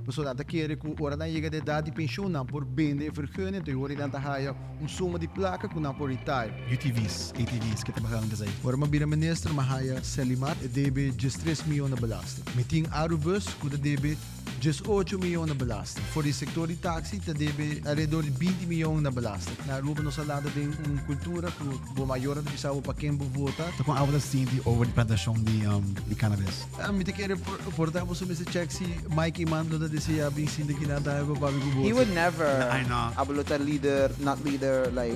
Boso nanta kere ku ora na chega de idade de pensioen dan por bende vergunning, tu ora nanta haya soma de placa ku dan por retire. UTV's, ATV's, kita magang kasi. Ora mabira minister mahaya selimat e debe just 3 miljoen na belasting. Meting Arubus ku de debe just 8 miljoen na belasting. Voor die sector de taxi te debe alrededor de 20 miljoen na belasting. Na Aruba no salada tem cultura ku bo maior de bisao pa quem bo vota. So kung ako na di over the plantasyon di cannabis. Mite kere portamos so Mr. Check si Mikey Mando da desiya bing sindi kinata ko babi ko He would never. I know. Abulota leader, not leader, like.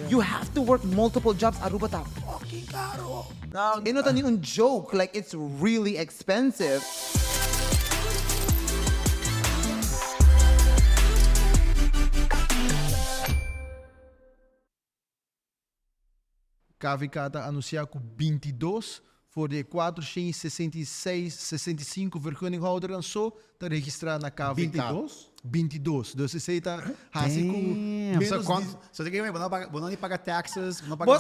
You have to work multiple jobs. Aruba ta fucking caro. Now, you know that yung joke, like it's really expensive. KVK anuncia com 22 voor de 466, vergunninghouder en zo te registreren na KVK. 22. Dus ze está assim com menos So tingin mo, bono ni paga taxes, bono paga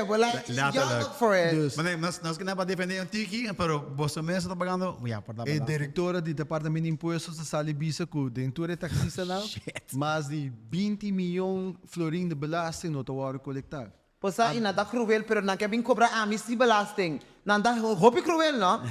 belasting. Y'all look for it. Nós que não para defender um tiki, pero boso mesmo está pagando, yeah, por dar e diretora do Departamento de Impostos da Salibisa com dentura taxista não, mais de 20 milhões florim de belasting no tawar colectar. Posa inada cruel pero nang kabing cobra amis si belasting. Nanda hopi cruel no.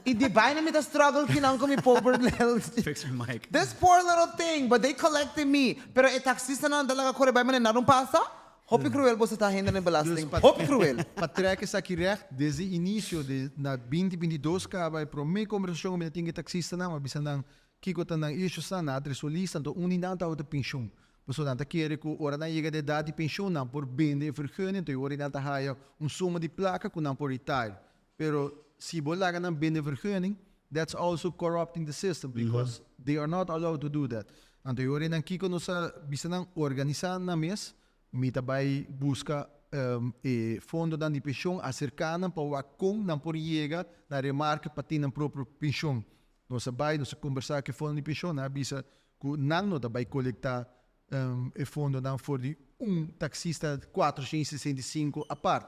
I na mit the struggle kinang ko mi poor levels. Fix your mic. This poor little thing, but they collected me. Pero e taxista na dalaga kore bay man narong pasa. Hopi cruel bosa ta hinda ni belasting. Hopi cruel. Patreca isso aqui recht desde início de na 2022 ka vai pro me conversação com tinha taxista na mabisa nang kiko tanang issue sa na adresolista to uninang tao de pensioen. Boso nanta kere ku ora na chega de idade de pensioen dan por bende vergunning, tu ora nanta haya soma de placa ku dan por retire. Pero si bolaga nan bende vergunning, that's also corrupting the system because they are not allowed to do that. Anto ora nan kiko no sa bisa nang organizar na mes, mita bay busca fondo dan de pensioen acercana pa wakong nan por chega na remarca pa tin próprio pensioen. No sa bay no sa conversar que fondo de pensioen na bisa ku nang no da bay colectar e fondo dan voor die taxista 465 apart.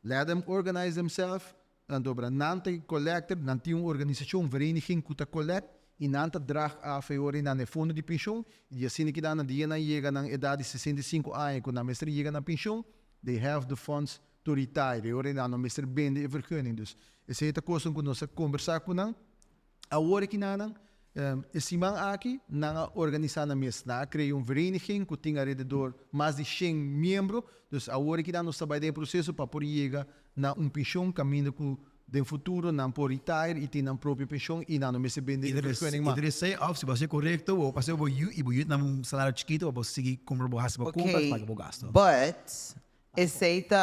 Let them organize themselves. Dan dobra nante collector, nanti organisatie, vereniging kuta collect, in nante drag af ori na ne fondo di pensioen. Die assim que dan die na chega na idade de 65 anos, quando a mestre chega na pensioen, they have the funds to retire. Ori na no mestre bende vergunning dus. Esse é a coisa que nós conversar com nan. A hora que nan esse man aqui na organizar na mesma criou vereniging que tem alrededor mais de 100 membros, dus a hora que nós trabalhamos em processo para poder chegar na pensioen caminho com de futuro não por retire e tem na própria pensioen e não mesmo bem de vergunning mas Idris say off se você correto ou passou bo you nam salário chiquito ou sige comprar bo hasa bo compras paga bo gasto. But is it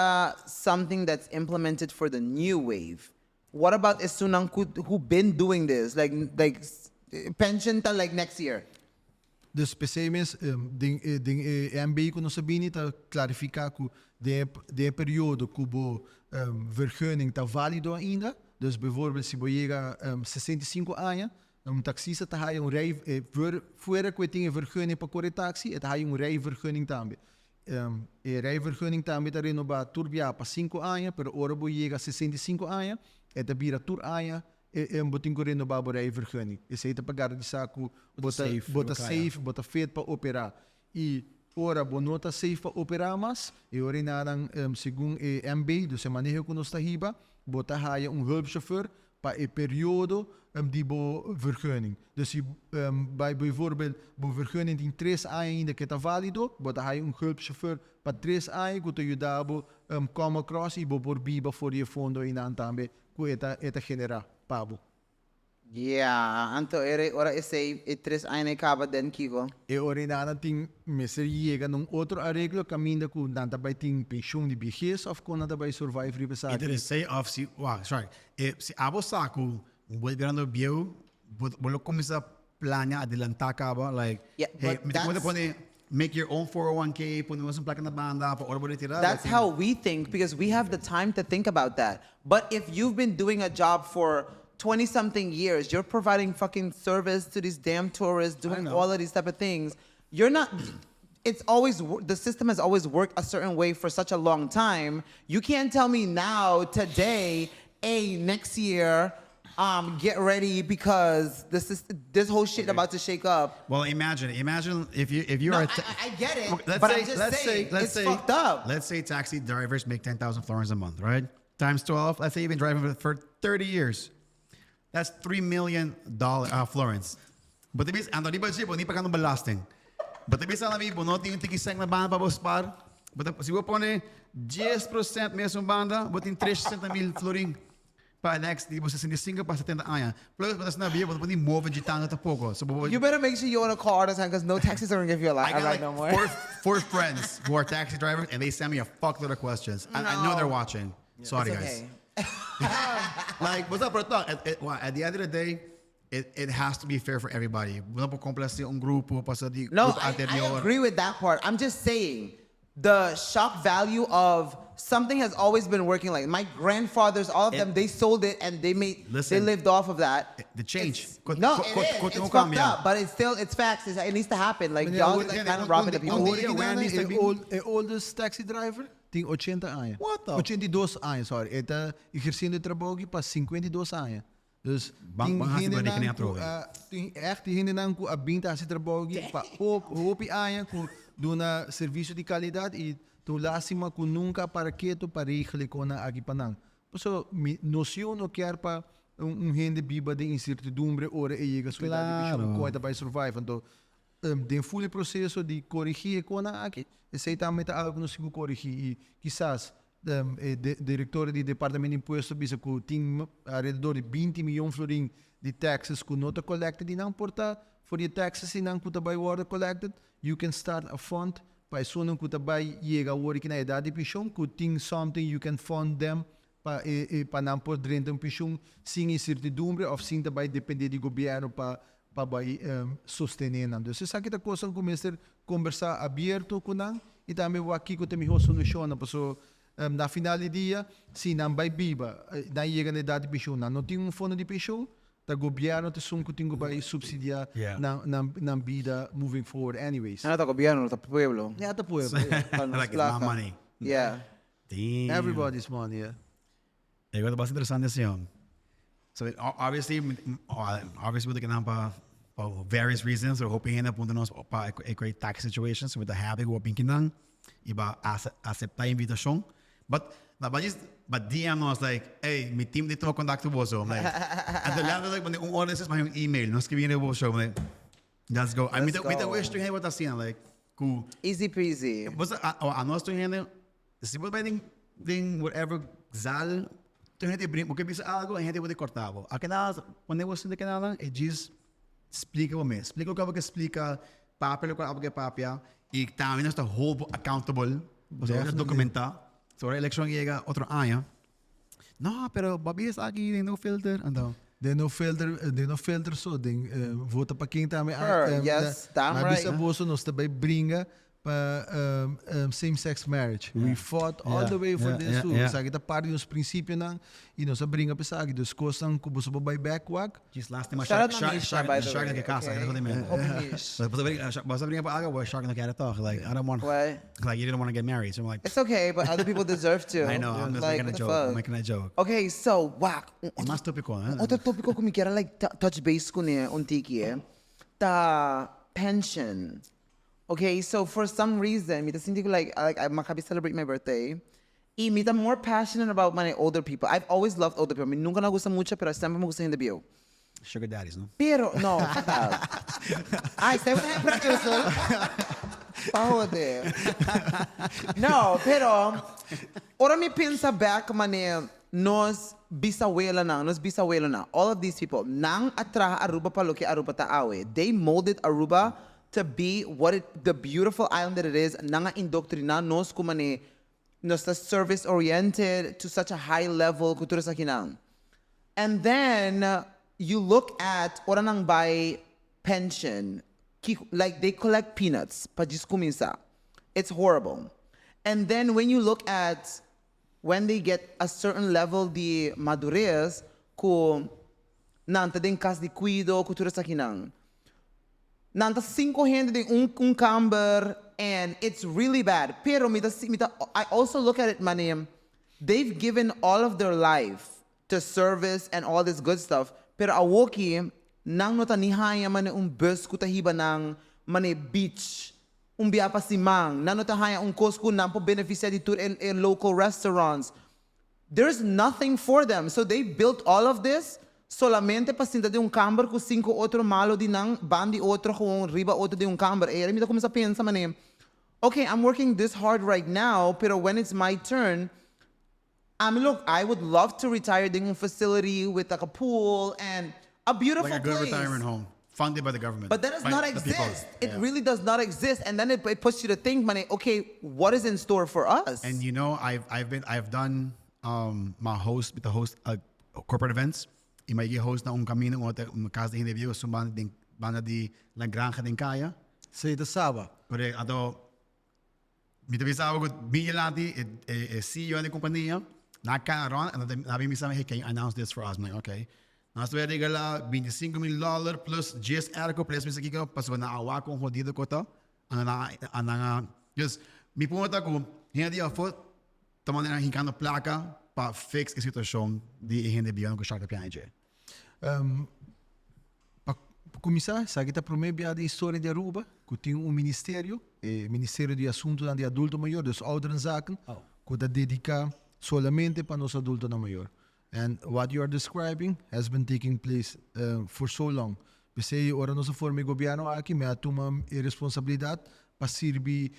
something that's implemented for the new wave? What about Esunang who been doing this like pension ta like next year? Dus PCMS ding MB ko no sabini ta clarificar ku de período kubo vergunning ta válido ainda. Dus bijvoorbeeld se boiega 65 anos, taxista ta hai rij fora que tinha vergunning para correr taxi, et hai rijvergunning também. Rijvergunning também ta renovar turbia para 5 anos, pero ora boiega 65 anos, et bira tur anos botin correndo babora e vergunning. Esse aí tá pagar de saco, bota safe, bota feito para operar. E ora bonota safe para operar mas e ora naran segundo MB, dus manejo que nós tá riba, bota haya hulpchauffeur para e período die bo vergunning. Dus se bij bijvoorbeeld bo vergunning in 3 anos ainda que tá válido, bota haya hulpchauffeur para 3 anos que te ajudar come across e bo por biba for je fondo in também que eta generar. Pablo. Yeah, anto ora esse 3 anos acaba den kiko. E ora nada tem mestre chega num outro arreglo caminho com nada vai ter pensioen de vejez of com nada vai survive ribesar. Idris say off se sorry. Se abo saco voltando bio, bolo começa planear adelantar acaba like yeah, hey, make your own 401k, put some placa na banda, that's how we think because we have the time to think about that. But if you've been doing a job for 20-something years, you're providing fucking service to these damn tourists, doing all of these type of things. You're not, it's always, the system has always worked a certain way for such a long time. You can't tell me now, today, hey, next year, get ready because this whole shit about to shake up. Well, imagine if you No, are. I get it, Let's but say, I'm just let's saying, say, let's it's say, fucked up. Let's say taxi drivers make 10,000 florins a month, right? Times 12. Let's say you've been driving for 30 years. That's $3 million florins. But ibig ando di ba siya ni pagkano belasting. But ibig sa namin bunot yung tikiseng na banda pa bospar. But si wo pone 10% mesmo banda, but in 360,000 florin. Pa next, di ba sa sinisinga pa sa tenda aya. Plus mas na biya, but ni move gitanga ta poco. So You better make sure you own a car all the time because no taxis are gonna give you a I got ride like no more. four friends who are taxi drivers, and they send me a fuckload of questions. And I know they're watching. Sorry, It's guys. okay. Like, what's up, bro? At the end of the day, it has to be fair for everybody. Wala po complace yung grupo pa sa di No, grupo I anterior. agree with that part. I'm just saying the shock value of something has always been working. Like my grandfathers, all of them, they sold it and they lived off of that. The change. It's fucked up, but it's facts. It needs to happen. Like y'all like, kind of robbing the people. Oldest taxi driver tem 80 anos. What the? 82 anos, sorry. Eta exercendo trabalho para 52 anos. Dus Bang hasil balik ni atro. echt hindi nang ku abinta sa trabalho pa hopi anos ku duna serviço de qualidade e tu lasima ku nunca para quieto para regele com na aqui panang. So noção no quer para gente biba de incertidumbre ora e chega sua idade bicho coita para survive. Então den fully processo de corrigir com na aqui. Esse também tá algo no sigo corrigir e quizás diretor do departamento de imposto bisa que tem alrededor de 20 milhões florin de taxes que não está collected e não porta for the taxes e não que está by water collected, you can start a fund para isso não que está by chega a que na idade de pension que tem something you can fund them para não por dentro de pension sem incertidumbre ou sem também depender do governo para sostener não. Então essa aqui é a coisa que começar a conversar aberto com não e também o aqui que tem uma solução para so na final do dia, se não vai biba, não chega na idade de pension, não tem fundo de pension, o governo tem que tem que subsidiar na vida moving forward anyways. No está gobierno, no está pueblo. Yeah, the pueblo. Like it's my money. Yeah. Damn. Everybody's money, yeah. Agora bastante interessante assim. So obviously we're looking at for various reasons. We're hoping na punta nós para a great tax situations with the habit of pinkinang iba aceitar a invitação. But DM was like, hey, my team dito mag-contact to Boso. I'm like, at the level like, when oras is yung email, no escribí na Boso. I'm like, let's go. I mean, with the wish to hear what I see, like, cool. Easy peasy. Basta, ano to hear, si ba ding whatever zal, to hear bring, porque bisa algo, hear what cortavo. Akinal, when they was in the canal, just explica me. Explica o que explica, papel ko abge papia, e também nós tá whole accountable. Basta documenta. So, election llega otro año. No, pero babi is aquí, de no filter. Então, de no filter so, vota para quem também. Yes, damn right. Mas a Boso nos também brinca para same-sex marriage. We fought all the way for this too. Sa kita parte dos princípios nang e nos brinca para sa dos coisas que Boso vai backwalk. just last time Shout out shark to Misha, by the shark way, na casa, okay? ano ko din. Basta brinca pa aga, shark na kaya talk. Like I don't want, What? like you don't want to get married. So I'm like, It's okay, but other people deserve to. I know, I'm just like, making a what the joke. fuck? I'm making a joke. Okay, so, wak. Mas topico, Otro topico que me quiera like touch base ko niya untiki ta pension. Okay, so for some reason, mita hindi ko like makabi celebrate my birthday. Y mita more passionate about my older people. I've always loved older people. Nunca na gusta mucho, pero sempre me gusta hindi bio. Sugar daddies, no? Pero, no, fatal. Ay, sempre Ursell. Pahode. No, pero, ora mi pensa back, mane, nos bisabuela na. All of these people, nang atraha Aruba pa lo que Aruba taawe. They molded Aruba to be the beautiful island that it is. Nanga indoctrina nos kumane, nos service oriented to such a high level kultura sa kinang. And then you look at ora nang by pension, like they collect peanuts, pajis kuminsa. It's horrible. And then when you look at when they get a certain level de madurez, ko nanta din kas de cuido kultura sa kinang. Nanta 500 de camber, and it's really bad. Pero I also look at it, manim, they've given all of their life to service and all this good stuff. Pero awoki, nang nota nihaya man bus kutahiba ng mane beach. Umbia pa si mang. Nang nota haya cosco nang po beneficia di tour in local restaurants. There's nothing for them. So they built all of this solamente para sinta de camber com 5 outro malo de nang bandi outro com riba outro de camber. E me começa a pensar, mané, okay, I'm working this hard right now, pero when it's my turn, look, I would love to retire in a facility with like a pool and a beautiful Like a good place. retirement home, funded by the government. But that does by not the people. exist. It Yeah. really does not exist. And then it puts you to think, mané, okay, what is in store for us? And you know, I've done my host with the host corporate events. E may host na caminho casa de interview sumban din banda di la granja din kaya. Say the SABA. Correct. Ato mi tabi sa ako bilati CEO ng kompanya nakaroon and nabi mi sa hey, can you announce this for us? I'm like, okay. Nasa pwede gala $25 million plus GSR ko plus mi sa kiko paso na awa ko hodido ko to. Ang just mi pumunta ko hindi ako tomando na hinkando placa para fix a situação de hindi biyan ko siya kapianje. Para começar, sabe que promete a história de Aruba, que tem ministério, Ministério de Assuntos de Adulto Maior, dos ouderenzaken, que está dedicado solamente para os adultos maior. And what you are describing has been taking place for so long. Você ora nossa forma de governo aqui, me atuma responsabilidade para servir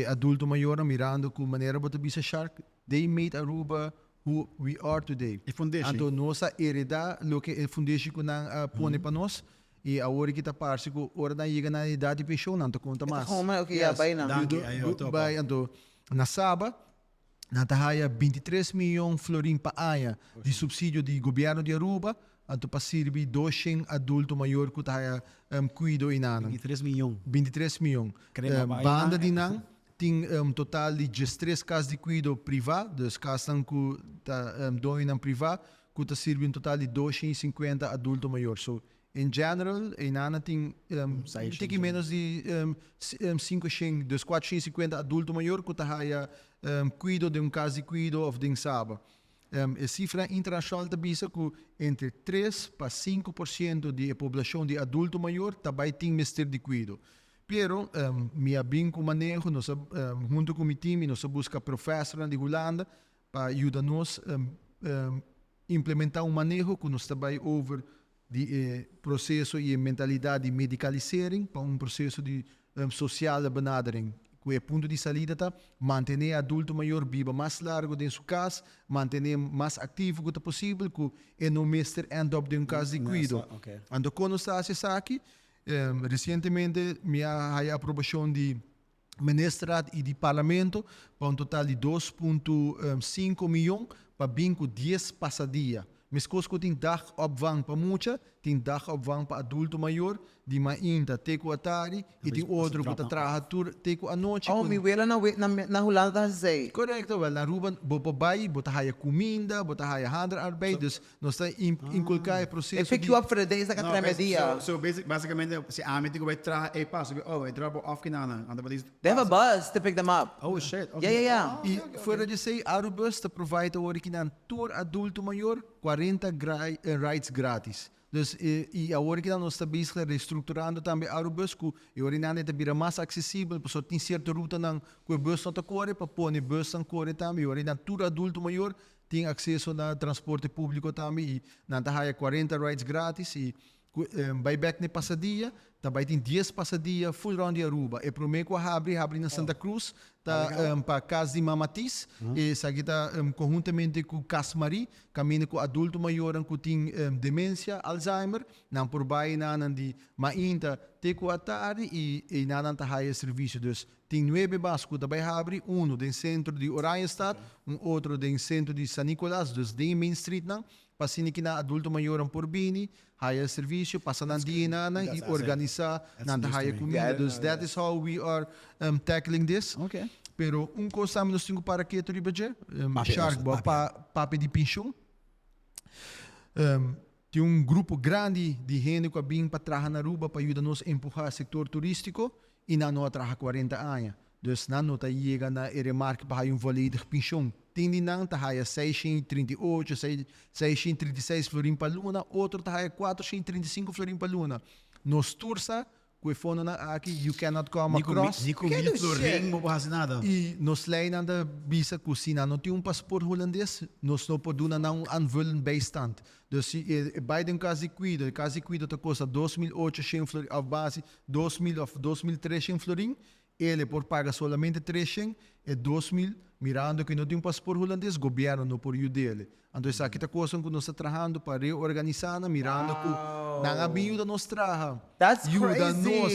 adulto maior, mirando com maneira para bisa shark. They made Aruba who we are today. E foundation. Então, nossa heredade, o que é foundation que nós põe para nós, e a hora que está parte, que hora nós chega na idade de pensión, não te conta mais. Okay, yeah, bye na. Danke, ayo, topa. By, então, na SABA, nós haya 23 milhões florim pa aya de subsídio do governo de Aruba, então para servir 200 adulto maior que haya cuido inana. 23 milhões. 23 milhões. Banda de nang tem total de 13 casos de cuido privado, dos casos que doem privado, que está servindo um total de 250 adultos maiores. So, in general, inana tem menos de 500, dos 450 adultos maiores que está cuido de caso de cuido ou de SABA. A cifra internacional está que entre 3 para 5% da população de adulto maior também tem mistério de cuido. Pero, minha bem com manejo, nós, junto com o time, nós buscamos professores de Holanda para ajudar-nos a implementar manejo que nós trabalhamos over de processo e mentalidade de medicalisering para processo de social de benadering. Que é ponto de saída tá manter adulto maior viva mais largo de sua casa, manter mais ativo que possível, que não mestre end up de caso de cuido. Então, quando está aqui, recentemente, a aprovação de ministrado e de parlamento para total de 2,5 milhões para 10 passadia. Mas coisas que tem dag opvang para mucha, tem dag opvang para adulto maior, de mainta teco atari, e tem outro que trabalha teco a noite. Oh, mi wela na Holanda say. Correto, wel, na Aruba, bota bai, bota haya comida, bota haya handarbeid, dus nós está inculcar o processo. They pick you up for the days like a tremedia. So basically, se amigo vai trabalhar e passa, vai trabalhar afkinana. They have a bus to pick them up. Oh shit. Okay. Yeah. E fora de ser, Aruba está provide o original tour adulto maior 40 rides grátis. Dus e a hora que nós estamos bezig reestruturando também Arubus, que o original está bira mais acessível, porque tem certa ruta não que o bus não está corre, para pôr o bus não corre também. O original tour adulto maior tem acesso ao transporte público também e não está 40 rides grátis e vai back na passadia, também tem 10 passadia full round de Aruba. E primeiro que abre na Santa Cruz, tá para casa de Mamatis, e aqui tá conjuntamente com Casmari, caminho com adulto maior que tem demência, Alzheimer, não por baixo não de mainta teco atari e não tá high serviço. Dus tem 9 bascos também abre, um do centro de Oranjestad, outro do centro de San Nicolás, dus de Main Street não. Passini que na adulto maior por bini, haya serviço, passa na dia e organizar na haya comida. Dus that is how we are tackling this. Okay. Pero coisa nós temos para que tu ribaje, shark papi de pinchon. Tem grupo grande de gente que vem para trabalhar na Aruba para ajudar-nos a empurrar o setor turístico e não trabalha 40 anos. Dus não está chega na remarque para um volledig pensioen. tindi nang tahaya 638, 636 florin pa luna, outro tahaya 435 florin pa luna. Nos tursa, que fono na aqui, you cannot come across. Nico You can't do Floring, shit. mo pa nada. E nos lei nanda bisa kusina não tinha passaporte holandês, nós não podemos não aanvullen bijstand. Dus bij de caso cuido te custa 2.800 florin, auf base 2.000 of 2.300 florin, ele por paga solamente 300 e 2.000, mirando que não tem passaporte holandês, governo não por dele. Então essa aqui tá coisa que nós está trabalhando para reorganizar, mirando que não ajuda nós trabalha. That's Ajuda crazy. nós.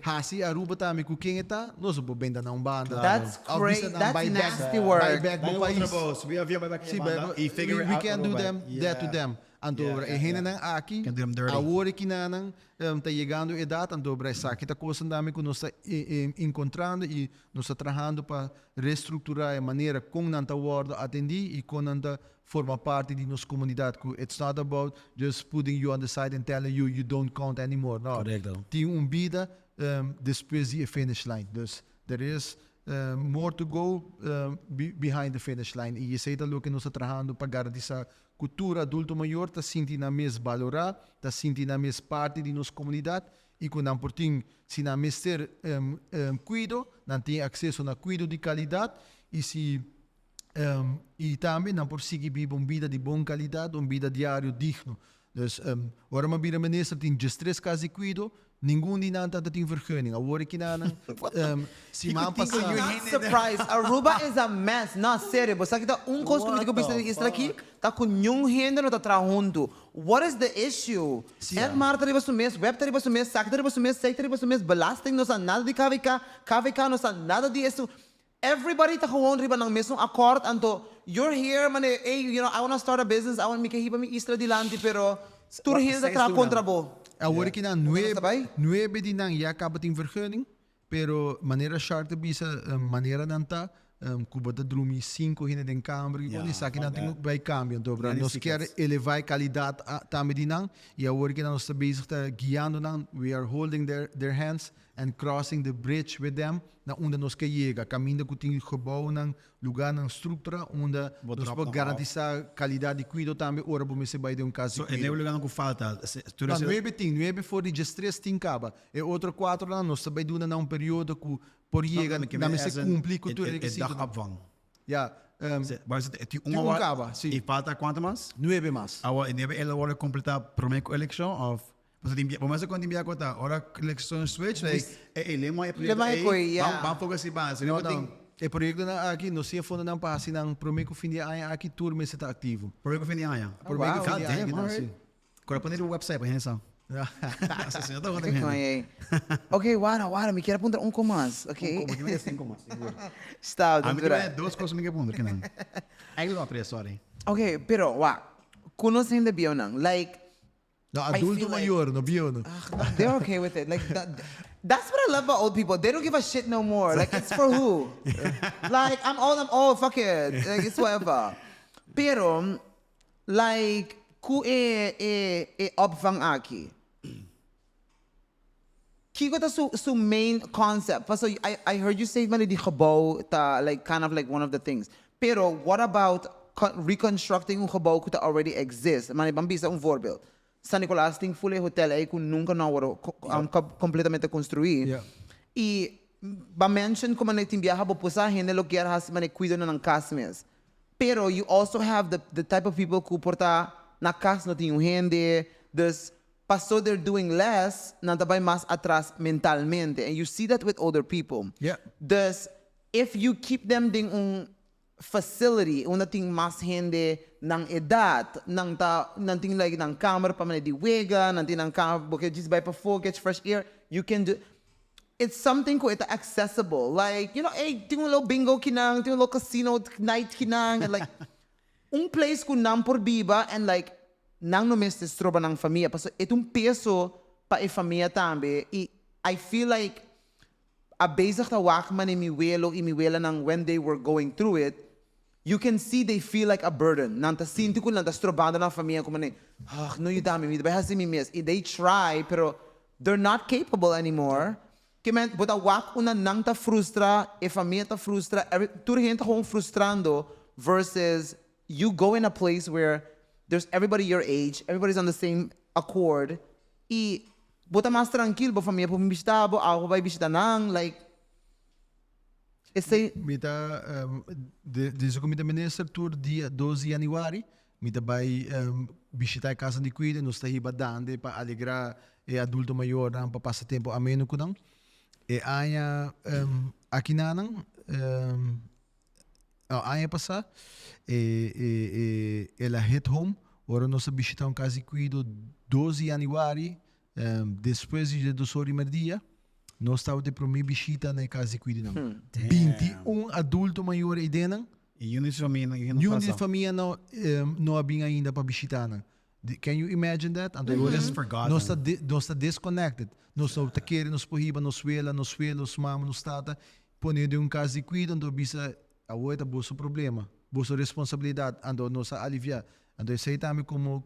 Hasi Aruba também com quem está, nós vamos benda na banda. That's crazy. That's nasty work. Buyback Vai no outra país. bolsa, we have buyback See, in but e figure we out can do about them it. that to them. Andobra, e hena nang aqui, Can do them dirty. a hora que nanang tá chegando a idade, andobra, essa aqui tá coisa dami que nós está encontrando e nós está trabalhando para reestruturar a maneira como nanta word atendi e como nanta forma parte de nossa comunidade. It's not about just putting you on the side and telling you you don't count anymore. No. Correcto. Tem vida depois de finish line. Dus there is more to go behind the finish line. E isso é o que nós estamos trabalhando para garantir a cultura adulto maior, está sentindo a mesma valorar, está sentindo a mesma parte de nossa comunidade e quando não portem, se não mesmo ter cuido, não tem acesso a cuido de qualidade e se e também não por seguir viver uma vida de boa qualidade, uma vida diária digno. Dus agora uma vida ministra tem 3 casos de cuido, nenhum de nós tem vergunning. Agora que não, se man passar. I'm not surprised. Aruba is a mess. Não, sério. Você aqui tá coisa que eu pensei que está aqui, tá com nenhum gênero tá trabalhando. What is the issue? Mar tá riba sumes, web tá riba sumes, sac tá riba sumes, sei tá riba sumes, belasting não sa nada de KVK não sa nada de isso. Everybody tá gewoon riba ng mesmong accord anto you're here man hey you know I want to start a business I want me hiba mi isla dilante pero turhin sa tra kontra bo. Agora que não 9 de não já acaba tem vergunning, pero maneira certa bisa maneira não tá Cuba da drumi 5 hina den câmara e quando isso aqui não tem vai cambio dobra nós quer elevar a qualidade também de não e agora que nós está bezig tá guiando não we are holding their hands and crossing the bridge with them na onde nós que chega caminho que tem gebouw ng lugar ng estrutura onde nós podemos garantir qualidade de cuidado também ora vamos se vai de caso So, en lugar que falta, mas 9 for de just 3 tem caba e outro 4 lá nós também doen na período que por chega na se cumprir com tudo que dag opvang. ja Maar is het Tem um caba, sim. E falta quanto mais? 9 mais Agora, deve ela agora completar primeiro eleição of Começa com a conta, ora eleição switch, lema vamos focar se base, não e projeto na aqui no se fundo não passa não primeiro fim de ano aqui turma está ativo primeiro fim de ano. primeiro fim de ano sim. Agora põe no website para isso. Okay, wara, me quero apontar comas, okay? Como que é 5 mais? Está, A mim é 2 coisas que apontar, que não. Aí não aprende, sorry. Okay, pero conhecendo bem não, like no adulto maior no bio no they're okay with it. Like that's what I love about old people. They don't give a shit no more. Like it's for who? Like I'm old, fuck it. Like it's whatever. Pero like ku opvang aki. Kiko ta su main concept. So I heard you say man di gebouw ta like kind of like one of the things. Pero what about reconstructing un gebouw que already exists? Man bambisa un voorbeeld. San Nicolás tem fully hotel aí que nunca não era completamente construído. Yeah. E ba mention como na tem viaja bo pusa gente lo que has mane cuido na casa mesmo. Pero you also have the type of people que porta na casa não tem gente, dus passou they're doing less, nada vai mais atrás mentalmente. And you see that with older people. Yeah. Dus if you keep them in facility, onde tem mais gente ng edad, nang ting like ng camera pa man di wega, nang ting ng camera porque just by pa full get fresh air, you can do. It's something ko ita accessible. Like, you know, hey, ting lo bingo kinang, ting lo casino night kinang, and like place ko nang por biba and like nang no mes stroba ng familia. Paso itong peso pa e familia tambe. I feel like a bezig ta wakman imiwela nang when they were going through it, you can see they feel like a burden. Nanta sinti ko lang ta strobando ng familia ko man no you dami mi hasi mi mes. They try pero they're not capable anymore. Kimen buta wak una nang ta frustra, e familia ta frustra, tur gente gewoon frustrando versus you go in a place where there's everybody your age, everybody's on the same accord, e bota mais tranquilo, bo família po bisita, bo ako vai bisita nang, like, esse... Mita, deze comida minister tour dia 12 januari, mita vai visitar a casa de cuida, nos está hiba dande para alegrar e adulto maior dan para passar tempo ameno com não. E aya aqui nanang aya passar ela head home, ora nós visitar casa de cuida 12 januari, depois de 2 horas e meia. Nós estávamos para mim visita na casa de cuida não. 21 adulto maior e denang. E unit família não havia ainda para visitar não. Can you imagine that? And Just forgotten. Nós está disconnected. Nós estamos querendo nos porriba, nos suela, nos mama, nos tata. Poner de casa de cuida, então bisa a outra bolso problema, bolso responsabilidade, então nós aliviar. Então isso aí também como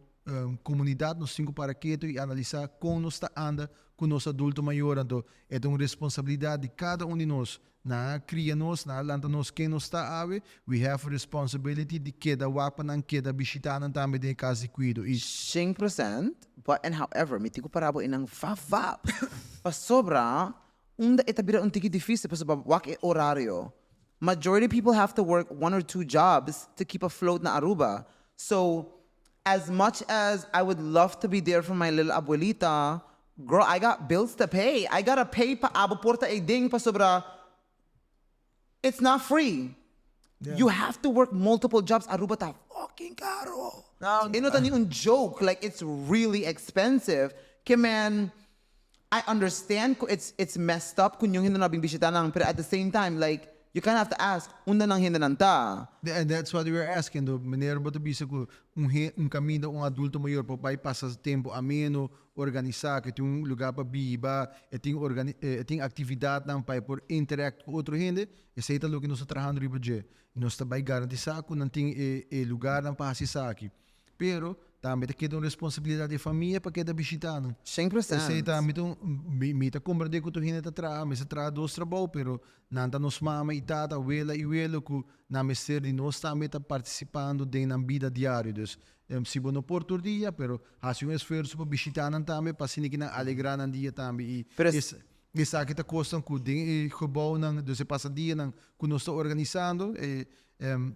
comunidade nós temos para quieto e analisar como nós está anda com nosso adulto maior, então é uma responsabilidade de cada de nós. Na cria nós, na lanta nós quem nós está ave, we have a responsibility de cada wapa nan cada bisita nan também de casa de cuido. 100%, but and however, me tigo parabo inang fava. Pa sobra, itabira tiki difícil pa sobra wak horario. Majority of people have to work 1 or 2 jobs to keep afloat na Aruba. So, as much as I would love to be there for my little abuelita, girl, I got bills to pay. I gotta pay pa abo porta e ding pa sobra. It's not free. Yeah. You have to work multiple jobs. Aruba ta fucking caro. It's not a joke. Like, it's really expensive. Okay, man, I understand it's messed up kung yung hindi na bisita nang, but at the same time, like, you kind of have to ask, unda nang hindi nanta. And that's what we were asking, do. Maneira bota bisa ko caminho adulto maior para bypass tempo ameno, organizar que tem lugar para biba, tem atividade não para por interact com outro gente. Esse é o que nós estamos trabalhando riba. Nós estamos garantizar que não tem lugar não para assistir aqui. Pero também tem uma responsabilidade de família para cada visitante. 100%. Esse é também me tá compreender que o gente está trabalhando, mas está dois trabalhos, pero não está nos mama e tata, abuela e abuelo que na mestre de nós também está participando na vida diária. Então, se não por todo dia, pero faz esforço para visitar também, para se não alegrar no dia também. Esse aqui está custando que o gebouw dus passa dia que nós estamos organizando,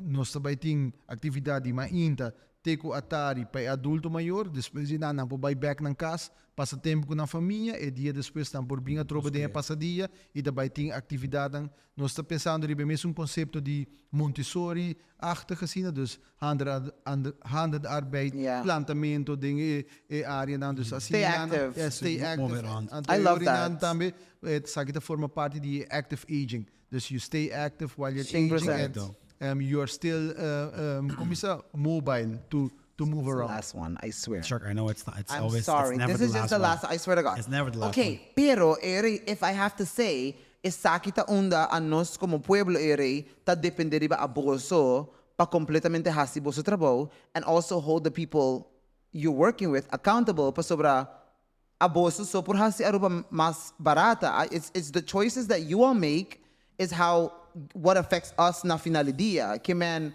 nós também tem atividade mais inta. Teko atari para adulto maior, depois de nada, por vai back na casa, passa tempo com a família, e dia depois estão por bem a tropa de passadia, e também tem atividade. Nós estamos pensando em mesmo conceito de Montessori-achtig assim, dus handenarbeid, plantamento, dingen, área, dus assim. Stay active. Stay active. I love that. Também, sabe que forma parte de active aging. Dus you stay active while you're aging. You're still mobile to move around. Last one, I swear. Sure, I know it's not. It's I'm always. sorry. It's never This is the just the last. I swear to God. It's never the last Okay, pero if I have to say, sakita unda a nos como pueblo ta depende riba a Boso pa completamente hasibo sa trabaho, and also hold the people you're working with accountable pa sobra a Boso, so por hasi Aruba mas barata. It's the choices that you all make is what affects us na finalidia. Okay, man,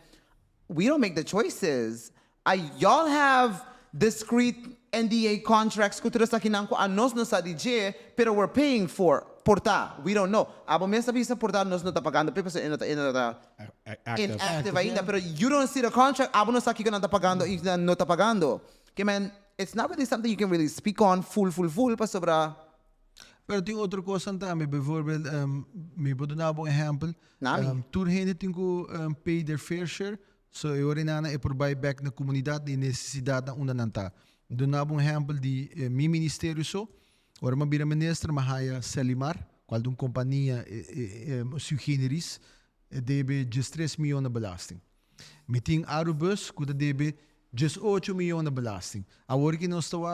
we don't make the choices. Y'all have discrete NDA contracts kutura sa kinangko anos no sa DJ, pero we're paying for porta. We don't know. Abo may sabi sa porta nos no tapagando, pero sa inactive ainda, pero you don't see the contract. Abo no sa kiko na tapagando, no tapagando. Okay, man, it's not really something you can really speak on full pa sobra. Pero tem outra coisa também, bijvoorbeeld, me vou dar um exemplo. Toen hen tem que pay their fair share, so eu orinana é por buyback na comunidade de necessidade na unananta. Dou um exemplo de mi ministério so, ora uma bira ministra mahaya Selimar, qual de uma companhia suggeris, debe just 3 milhões de belasting. Me tem Arubus, que debe just 8 milhões de belasting. Agora que nós estamos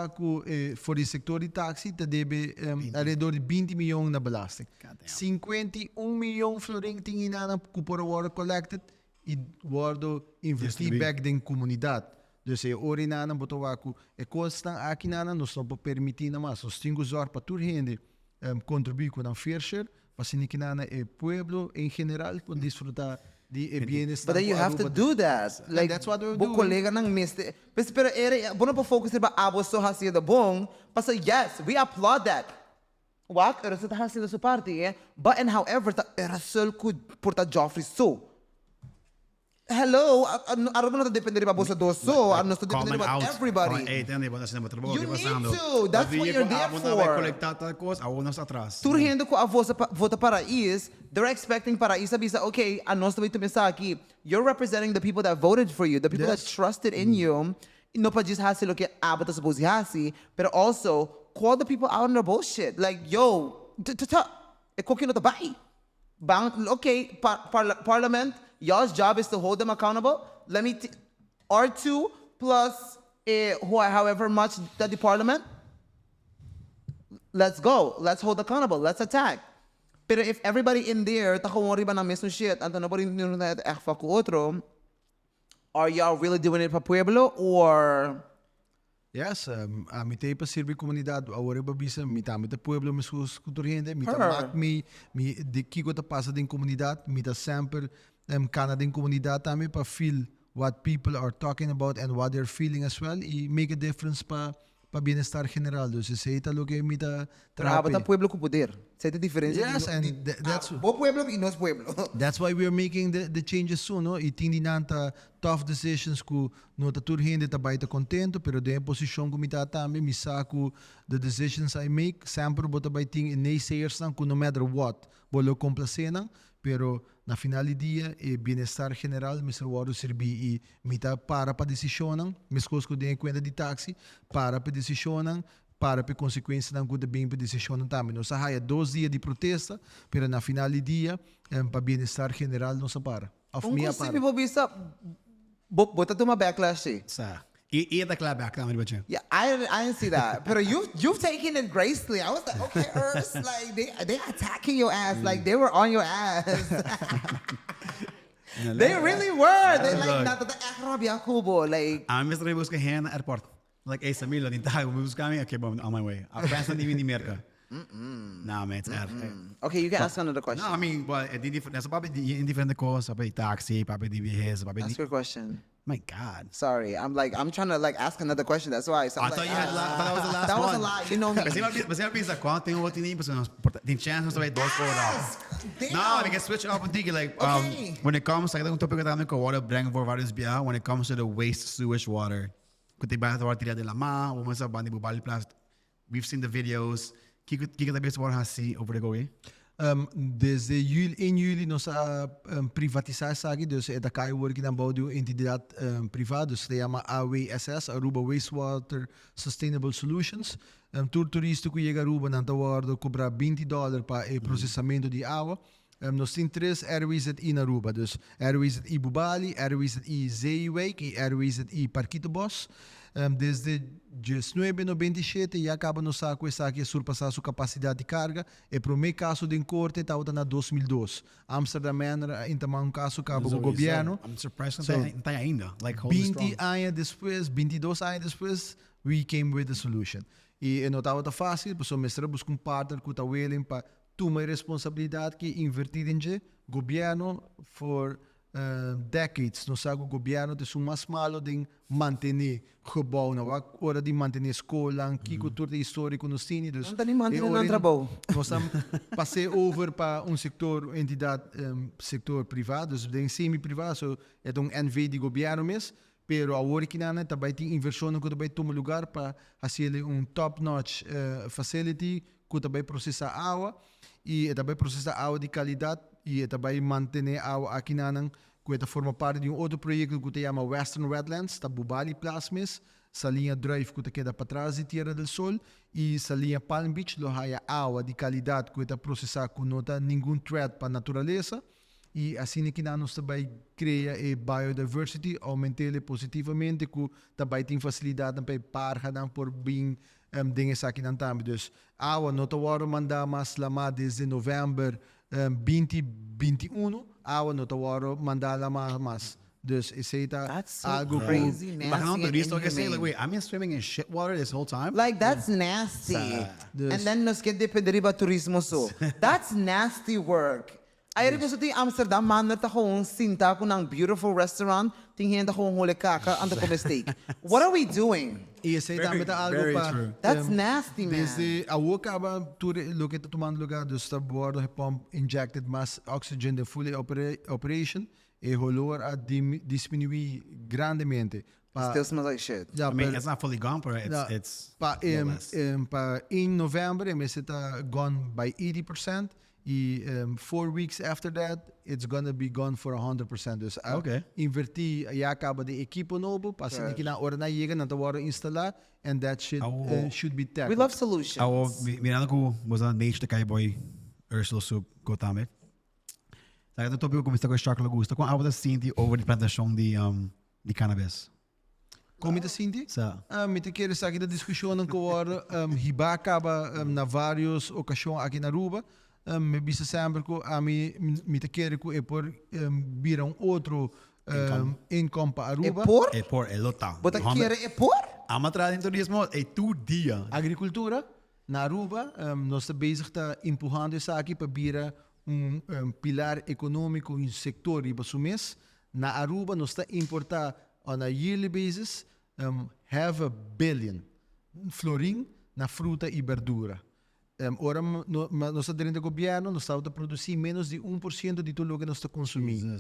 for o setor de táxi, debe alrededor de 20 milhões de belasting. 51 milhões florim tem inana que por agora collected e guardo investir back na comunidade. Dus ora inana botawa ku e constant aqui nana nós não permitir mais. Nós temos que usar para toda gente contribuir com a fair share, para que nana e pueblo em geral pode desfrutar di bienestar. But then you po have to Aruba. do that. Like, that's what we're bu doing. colega ng miste. Pero bono po focus ba aboso hasi da bong. Basta yes, we applaud that. Wak, erasol ta hasi da su party, eh? But and however, ta erasol could porta Joffrey so. Hello, Aruba não depende de babosa doso. Não está dependendo about everybody. You need to. That's what you're there for. Turhendo ko a vota parais, they're expecting parais to be okay, a nós também começar aqui. You're representing the people that voted for you, the people that trusted in you. No pa just hasi lo que abata supposed hasi, but also call the people out on their bullshit. Like, yo, e koki no tabay. Okay, Parliament, y'all's job is to hold them accountable. Let me R2 plus however much that the Parliament. Let's go. Let's hold accountable. Let's attack. But if everybody in there takawari ba na mismo shit, anto nobody nyo na ekfa ko otro, are y'all really doing it for Pueblo or? Yes, mitay pa sirvi komunidad, awore ba bisa, mita pueblo misus kulturhende, mita mak mi di kiko ta pasa din komunidad, mita semper kana din komunidad tami pa feel what people are talking about and what they're feeling as well, I make a difference pa bienestar general. Dus se ita lo que mita trape. Pero pueblo com poder. Se ita diferença. Yes, and that's bo pueblo e nos pueblo. That's why we are making the changes soon, no? Itindi nanta tough decisions ku no ta turhende ta baita contento, pero de position ku mita tami misaku the decisions I make, sempre bota baiting in naysayers nang ku no matter what, bolo complacena, pero na final dia e bienestar general Mr. Waro serbi e mita para pa decisionang miskos ko din kwenta di taxi para pa decisionang para pa consequência ng kuda bem pa decisionang tami no sa haya 2 dias de protesta pero na final dia pa bienestar general no sa para of me para people bisa bota tuma backlash eh. Sa Ia club back naman ba siya? Yeah, I didn't see that. But you've taken it gracefully. I was like, okay, Urs, like they attacking your ass, like they were on your ass. They really were. They like nata ta akrabi akubo like. Mr. Rebus ka hen airport. Like sa Milo din tayo bus kami okay on my way. France na di Amerika. Nah, man, it's Okay, you can ask another question. No, I mean, but nasa papi indifferent ko sa taxi, papi DBS, papi. Ask your question. My God. Sorry, I'm trying to ask another question. That's why. So I thought you had that was the last that one. was a lie. You know me. Mas eu pensa quanto tem outro nível, tem chance de dois por No, we can switch up and think like when it comes like topic that ko water bring for various bia when it comes to the waste sewage water. Kung tiba sa water de la ma, o sa bandi Bubali Plas. We've seen the videos. Kika tabi sa water hasi over the go way. Desde 1 juli nós privatizar aqui, dus é da kai work na bouw de entidade privada, dus se chama AWSS, Aruba Wastewater Sustainable Solutions. Tour turístico chega Aruba na Aruba cobrar $20 para o processamento de água. Nós temos 3 RWZ na Aruba, dus RWZ Bubali, RWZ Zeewijk e RWZ Parquito Bos. Desde 1997 já acaba no saco essa aqui surpassar sua capacidade de carga e para o meu caso de corte estava na 2002. Amsterdam ainda um caso acaba com o governo. I'm surprised não ainda. Like 20 anos depois, 22 anos depois, we came with the solution. E não estava fácil, porque o mestre busca partner que está willing para tomar responsabilidade que invertir em governo for decades. Nós sabemos que o governo é mais malo de manter gebouw, hora de manter escola, que cultura histórica nós temos. Não tem manter no trabalho. Nós passei over para setor, entidade, setor privado, dus semi-privado, so é NV de governo mesmo. Pero agora que nada também tem inversão que também toma lugar para fazer top-notch facility que também processa água e também processa água de qualidade e também manter água aqui nada que forma parte de outro projeto que se chama Western Redlands, da Bubali Plas, sa linha Drive que queda para trás de Tierra del Sol e sa linha Palm Beach, lo há água de qualidade que está processada com não tem nenhum threat para a natureza. E assim que nós também cria a biodiversity, aumentá-la positivamente, que também tem facilidade para por bem dinheiro aqui na também. Dus água não está agora mandar mais lá desde novembro 2021, água não está agora mandar lá mais. Dus isso é algo crazy, nasty, like, wait, I'm swimming in shit water this whole time? Like, that's nasty. And then nos que depender do turismo so. That's nasty work. Aí ko sa ting Amsterdam, manat ako sinta ko ng beautiful restaurant, tingin ako ng holikaka, anda ko mistake. What are we doing? E esse aí também tá algo very para true. That's nasty, man. desde a acaba tudo lo que tá tomando lugar do está bordo pump injected mass oxygen de fully operation e rolou a diminuir grandemente. Still smells like shit. Ja, I mean, per- it's not fully gone, but ja, it's pa more or less. in November it está gone by 80%. E 4 weeks after that, it's gonna be gone for 100%. Dus Okay. inverti, acaba de equipo novo, passa Right. que na hora na chega, na hora instalar, and that should be tackled. We love solutions. Ako, mirando ko, was on nature de kaiboy, Ursell soup, go tame. Sa ito topic ko, gusto ko chocolate gusto. Kung ako da sinti over de plantação de cannabis. Como te senti? Sa, Me te quero aqui da discussão que agora hiba acaba na várias ocasiões aqui na Aruba. Me bisa sempre que a me te quero que é por vir outro income para Aruba. Por? é por, é lota. Bota quiere por? Amatra em turismo, é tu dia. Agricultura, na Aruba, nós estamos bezig tá empurrando isso aqui para vir pilar econômico em sector e para mês. Na Aruba, nós estamos importar on a yearly basis have a billion florim na fruta e verdura. Ora, nós estamos dentro do governo, nós estamos a produzir menos de 1% de tudo o que nós estamos consumindo.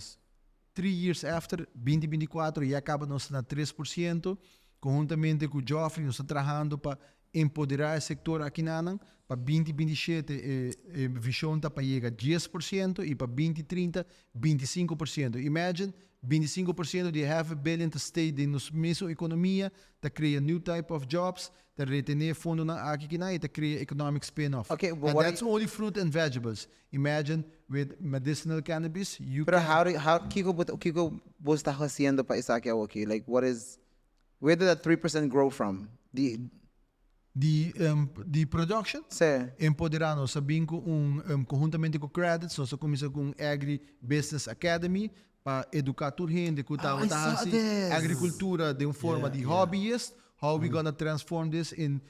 3 years after, 2024, e acaba nós na 3%, conjuntamente com o Joffrey, nós estamos trabalhando para empoderar o setor aqui na Anang, para 2027, a visão está para chegar a 10%, e para 2030, 25%. Imagine, 25% de half a billion to stay in nossa mesma economia, to create new type of jobs, to retener fundo na aqui na e to create economic spin-off. Okay, but and what that's only fruit and vegetables. Imagine with medicinal cannabis, you Pero can... how Kiko vos está haciendo para isa que aquí? Like where did that 3% grow from? The production, Say, empoderando, sabem que conjuntamente com credits, nós começamos com Agri-Business Academy, para educar toda gente que está I saw this. agricultura de uma forma de hobbyist, how we gonna transform this in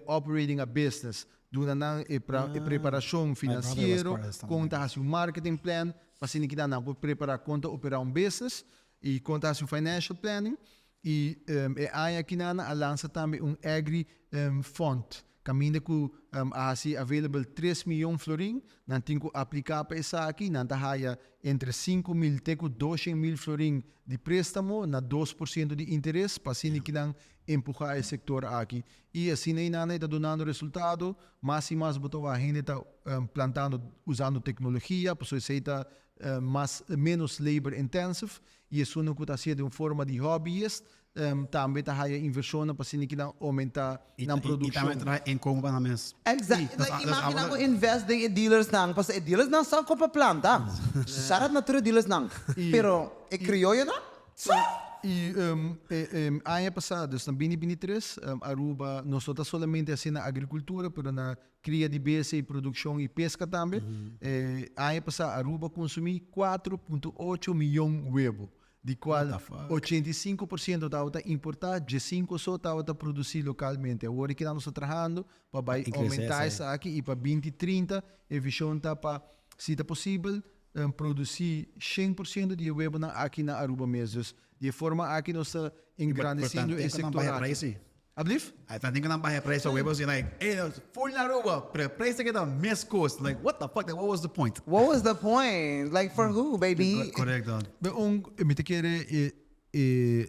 operating a business. Durante a preparação financeira, part of this com um marketing plan, para se ninguém não preparar conta operar um business e conta um financial planning e aí aqui na lança também agri fund. Caminho que assim available 3 milhões de florim, não tem que aplicar para isso aqui, não está entre 5 mil até 200 mil florim de préstamo, na 2% de interesse, para assim que não empurrar o setor aqui. E assim não está dando resultado, mais e mais a gente está plantando, usando tecnologia, para isso está menos labor intensive, e isso não está sendo de uma forma de hobbyist, também está inversão para assim que não aumentar na E produção. também traz income para nós. exactly. Das- Like, das imagine andere- ako invest in dealers nang, kasi dealers nang sa ko pa planta. Sarat na turo dealers nang. Pero, criollo na? E ano passado, na 2023, Aruba não só está somente assim na agricultura, mas na cria de base, produção e pesca também. Ano passado, Aruba consumiu 4,8 milhões de huevos, de qual 85% estava importar, 5% só estava produzir localmente. Agora que nós estamos trabalhando para aumentar isso aqui e para 2030, a visão está para, se é possível, produzir 100% de huevo aqui na Aruba mesmo. De forma aqui nós estamos engrandecendo esse setor aqui. Ablif? Aí tá tendo que baixar preço of huevos e like, hey, full na Aruba, pero preço que tá Miss Coast. Like, what the fuck? What was the point? What was the point? Like, for who, baby? Correct, Don. Me te quere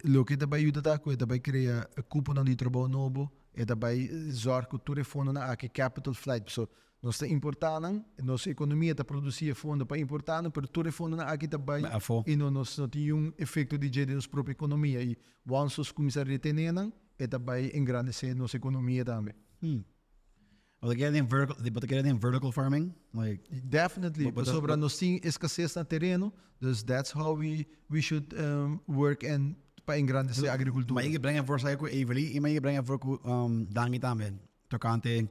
lo que te vai ajudar com, te vai criar cupom de trabalho novo, e te vai zorgar que tudo fundo na aqui capital flight. So, nós está importando, nossa economia está produzindo fundo para importando, mas tudo fundo na aqui te vai e nós não tem efeito de gerir nossa própria economia e once nós começar a retener, e te vai engrandecer nossa economia também. Well, they get in vertical farming, like Definitely, But sobre nós tem escassez na terreno, dus that's how we should work and para engrandecer a agricultura. maar je brengt voor zij even, je mag brengen voor dangi tamen. Tocante,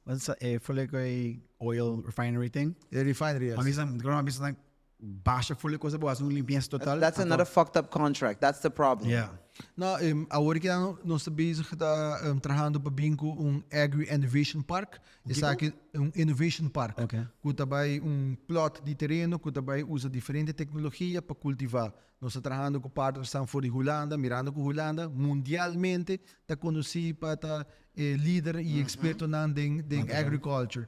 wat is dat? Voor like oil refinery thing. A refinery, yes. Maar misschien, gewoon misschien baixa folha coisa boa, um limpeza total. That's another fucked up contract. That's the problem. Yeah. Nou, agora que nós estamos bezig trabalhando para bingo Agri Innovation Park. Isso aqui Innovation Park. Okay. Que também plot de terreno, que também usa diferente tecnologia para cultivar. Nós estamos trabalhando com partners fora de Holanda, mirando com Holanda, mundialmente, está conhecido para estar líder e experto na agriculture.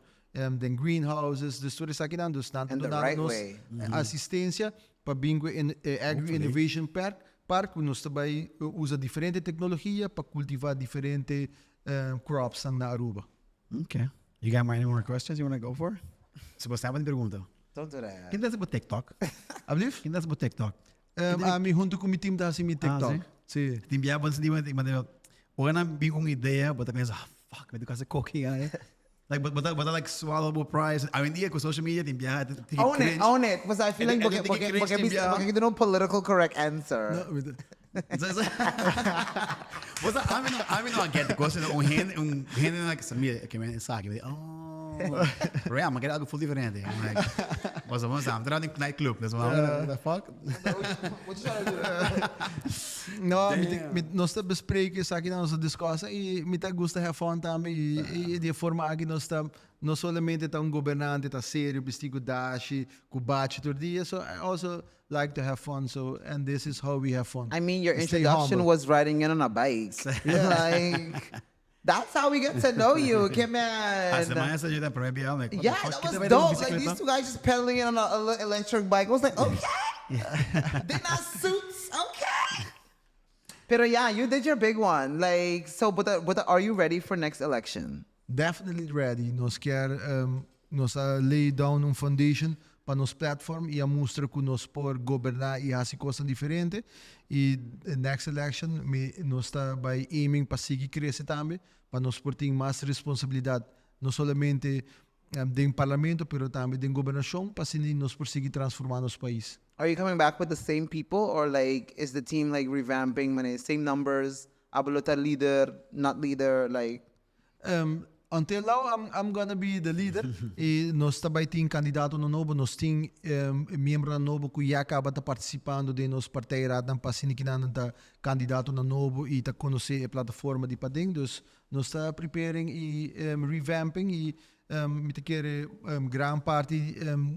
Den greenhouses, dus er is aqui dan, dus dan And the donando right nos way. assistência para bingo Agri Innovation Park, nós também usa diferente tecnologia para cultivar diferente crops na Aruba. Okay. You got any more questions you want to go for? Se você tem uma pergunta. Don't do that. Quem dá para TikTok? Alsjeblieft? Quem dá para TikTok? Mi junto com meu time da assim TikTok. Sim. Tem biaba antes de uma Ona bem com ideia, but pensa, fuck, me toca ser cookie, Like, but like swallowable prize. I mean, com social media, tem biaba. Own it. Because I feel like porque não political correct answer. What's that? I mean, I get the question. Hand like samia, que me sabe. Oh, real, mas algo full diferente. I'm like, what's I'm trying to nightclub. That's what the fuck. What you trying to do? No, nós estamos bespreken isso aqui na nossa discussão e me tá gosta de fun também e de forma aqui nós estamos não somente tá governante tá sério vestido dashi kubate todo dia, so I also like to have fun, so and this is how we have fun. I mean, your Stay introduction humble. was riding in on a bike. Like, that's how we get to know you, Kim man. Essa ajuda para mim, like, Yeah, that was dope. Like these two guys just pedaling in on an electric bike. I was like, okay, they're not suits, okay. Pero yeah, you did your big one. Like, so, but are you ready for next election? Definitely ready. Nós quer nós lay down foundation para nos platform e a mostrar que nós por governar e fazer coisas diferentes. E next election nós está by aiming para seguir crescer também, para nós por ter mais responsabilidade, não somente do parlamento, pero também da governação, para assim nós por seguir transformando nosso país. Are you coming back with the same people, or like is the team like revamping? Same numbers, abolota leader, not leader, like. Until now, I'm gonna be the leader. E nós também temos candidato no Nobo, nós temos membro no Nobo que já acaba de participando de nosso partido para assim que não está candidato no Nobo e está conhecer a plataforma de padeng. Dus nós está preparing e revamping e me quer grande parte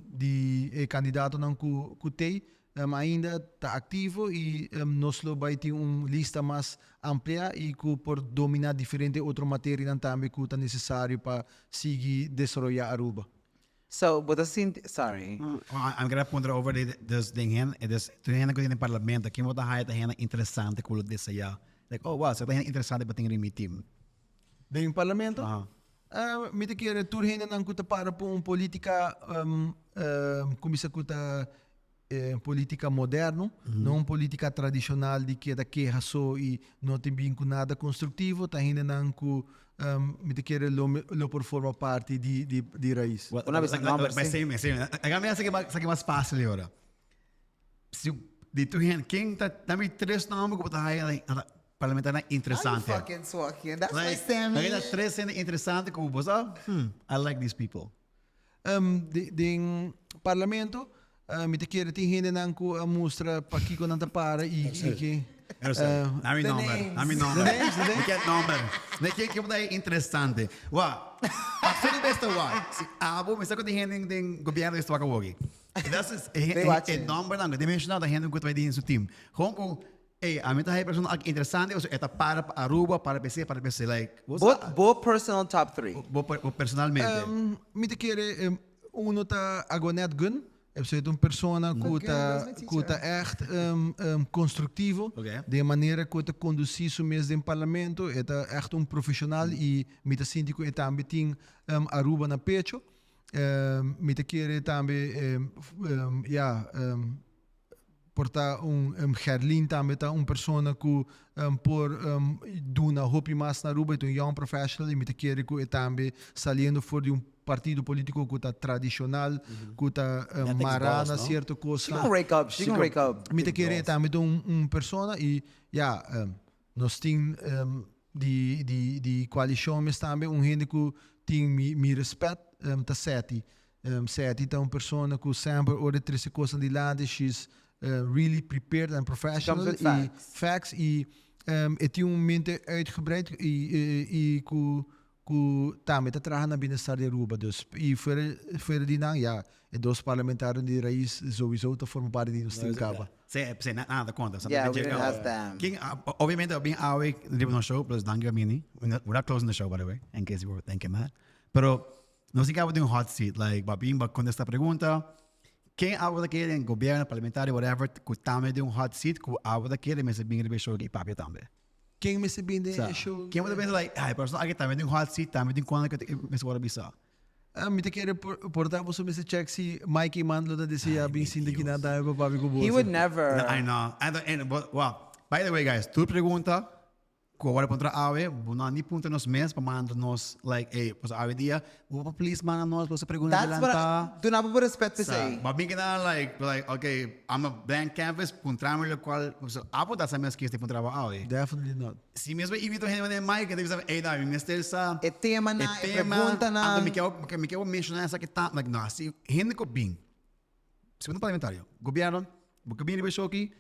de candidato não que tem ainda está ativo e nós vai ter lista mais ampla e que por dominar diferente outra matéria também que é necessário para seguir desenvolver Aruba. So, but sorry. I'm gonna ponder over this thing hen, this hen ko din parlamento, kimo ta hayat hen interessante kulo dessa ya. Like, oh wow, so ta hen interessante ba tingin mi team. Dentro do parlamento? Me quer turhen nang kuta para po política kumisa kuta política moderno, não política tradicional de que da queja só e não tem bem com nada construtivo, tá ainda não com me te quer lo por forma parte de raiz. Una vez Mas sim. Agora me mais fácil agora. Se de tu hen quem tá também três nomes que tá aí parlamentar interessante. I'm fucking talking. That's my Like, Sammy. agora três interessante como você. I like these people. De parlamento me te quer ter gente não com a mostra para que quando tá para e que Nami number. We get number. Ne que é interessante. Wa. Sendo desta wa. Abo, mas só que tem gente tem governo está aqui. Das is a number não, dimensional da gente que vai em seu time. Como a mim tá aí pessoa interessante, ou é para Aruba, para PC, like. Both personal top 3. Personalmente. Me te quer tá agonet gun. É persona que está echt construtivo, de maneira que está conduzir o mês do parlamento, é echt profissional e me te síndico é também tem Aruba na pecho, me te quer também portar Gerlin também tá persona que por do na hopi mais na Aruba, é young professional e me te quer que é também saliendo for de partido político que está tradicional, que está marana certa coisa. She gonna wake up. Me te querer também persona e nós temos de coalição mas também gente que tem me respeito tá sete se atita uma persona que sempre ora três coisas de lado, she's really prepared and professional. Comes with facts. Het is mente uitgebreid e ku também está trabalhando na bem-estar de Aruba, dus e fora de não, ja, e dos parlamentares de raiz sowieso te formam parte de nosso caba. Sei nada conta. Yeah, we didn't ask them. Obviamente, eu bem awe living no show, plus danke mini. We're not closing the show, by the way, in case you were thinking that. Pero nós acabamos de hot seat, like, babim, quando esta pergunta, quem awe daquele em governo, parlamentar, whatever, que também de hot seat, que awe daquele, mas bem de show que papia também. Quem me sabe de show? Quem pode pensar, like, ai, personal, aqui também de hot seat, também de quando que me suora bisa. Me te quero portar você me check se Mike Mandlo da desse bem sim de que nada é papi com He would never. I know. Well, by the way, guys, tu pergunta, ko wala contra awe, buna ni punta nos mes, pamando nos, like, hey, pues awe dia, please man nos, você pergunta That's what do not put respect to say. But me gonna like, okay, I'm a blank canvas, puntramo lo qual, so apo da sa mes que este puntrava awe. Definitely not. Si mesmo invito gente de Mike, deve saber, hey, da, me estel sa. E tema na, e pergunta na. Me quero mencionar essa que tá, like, no, si gente ko bing. Segundo parlamentario, governo, porque bem de show aqui,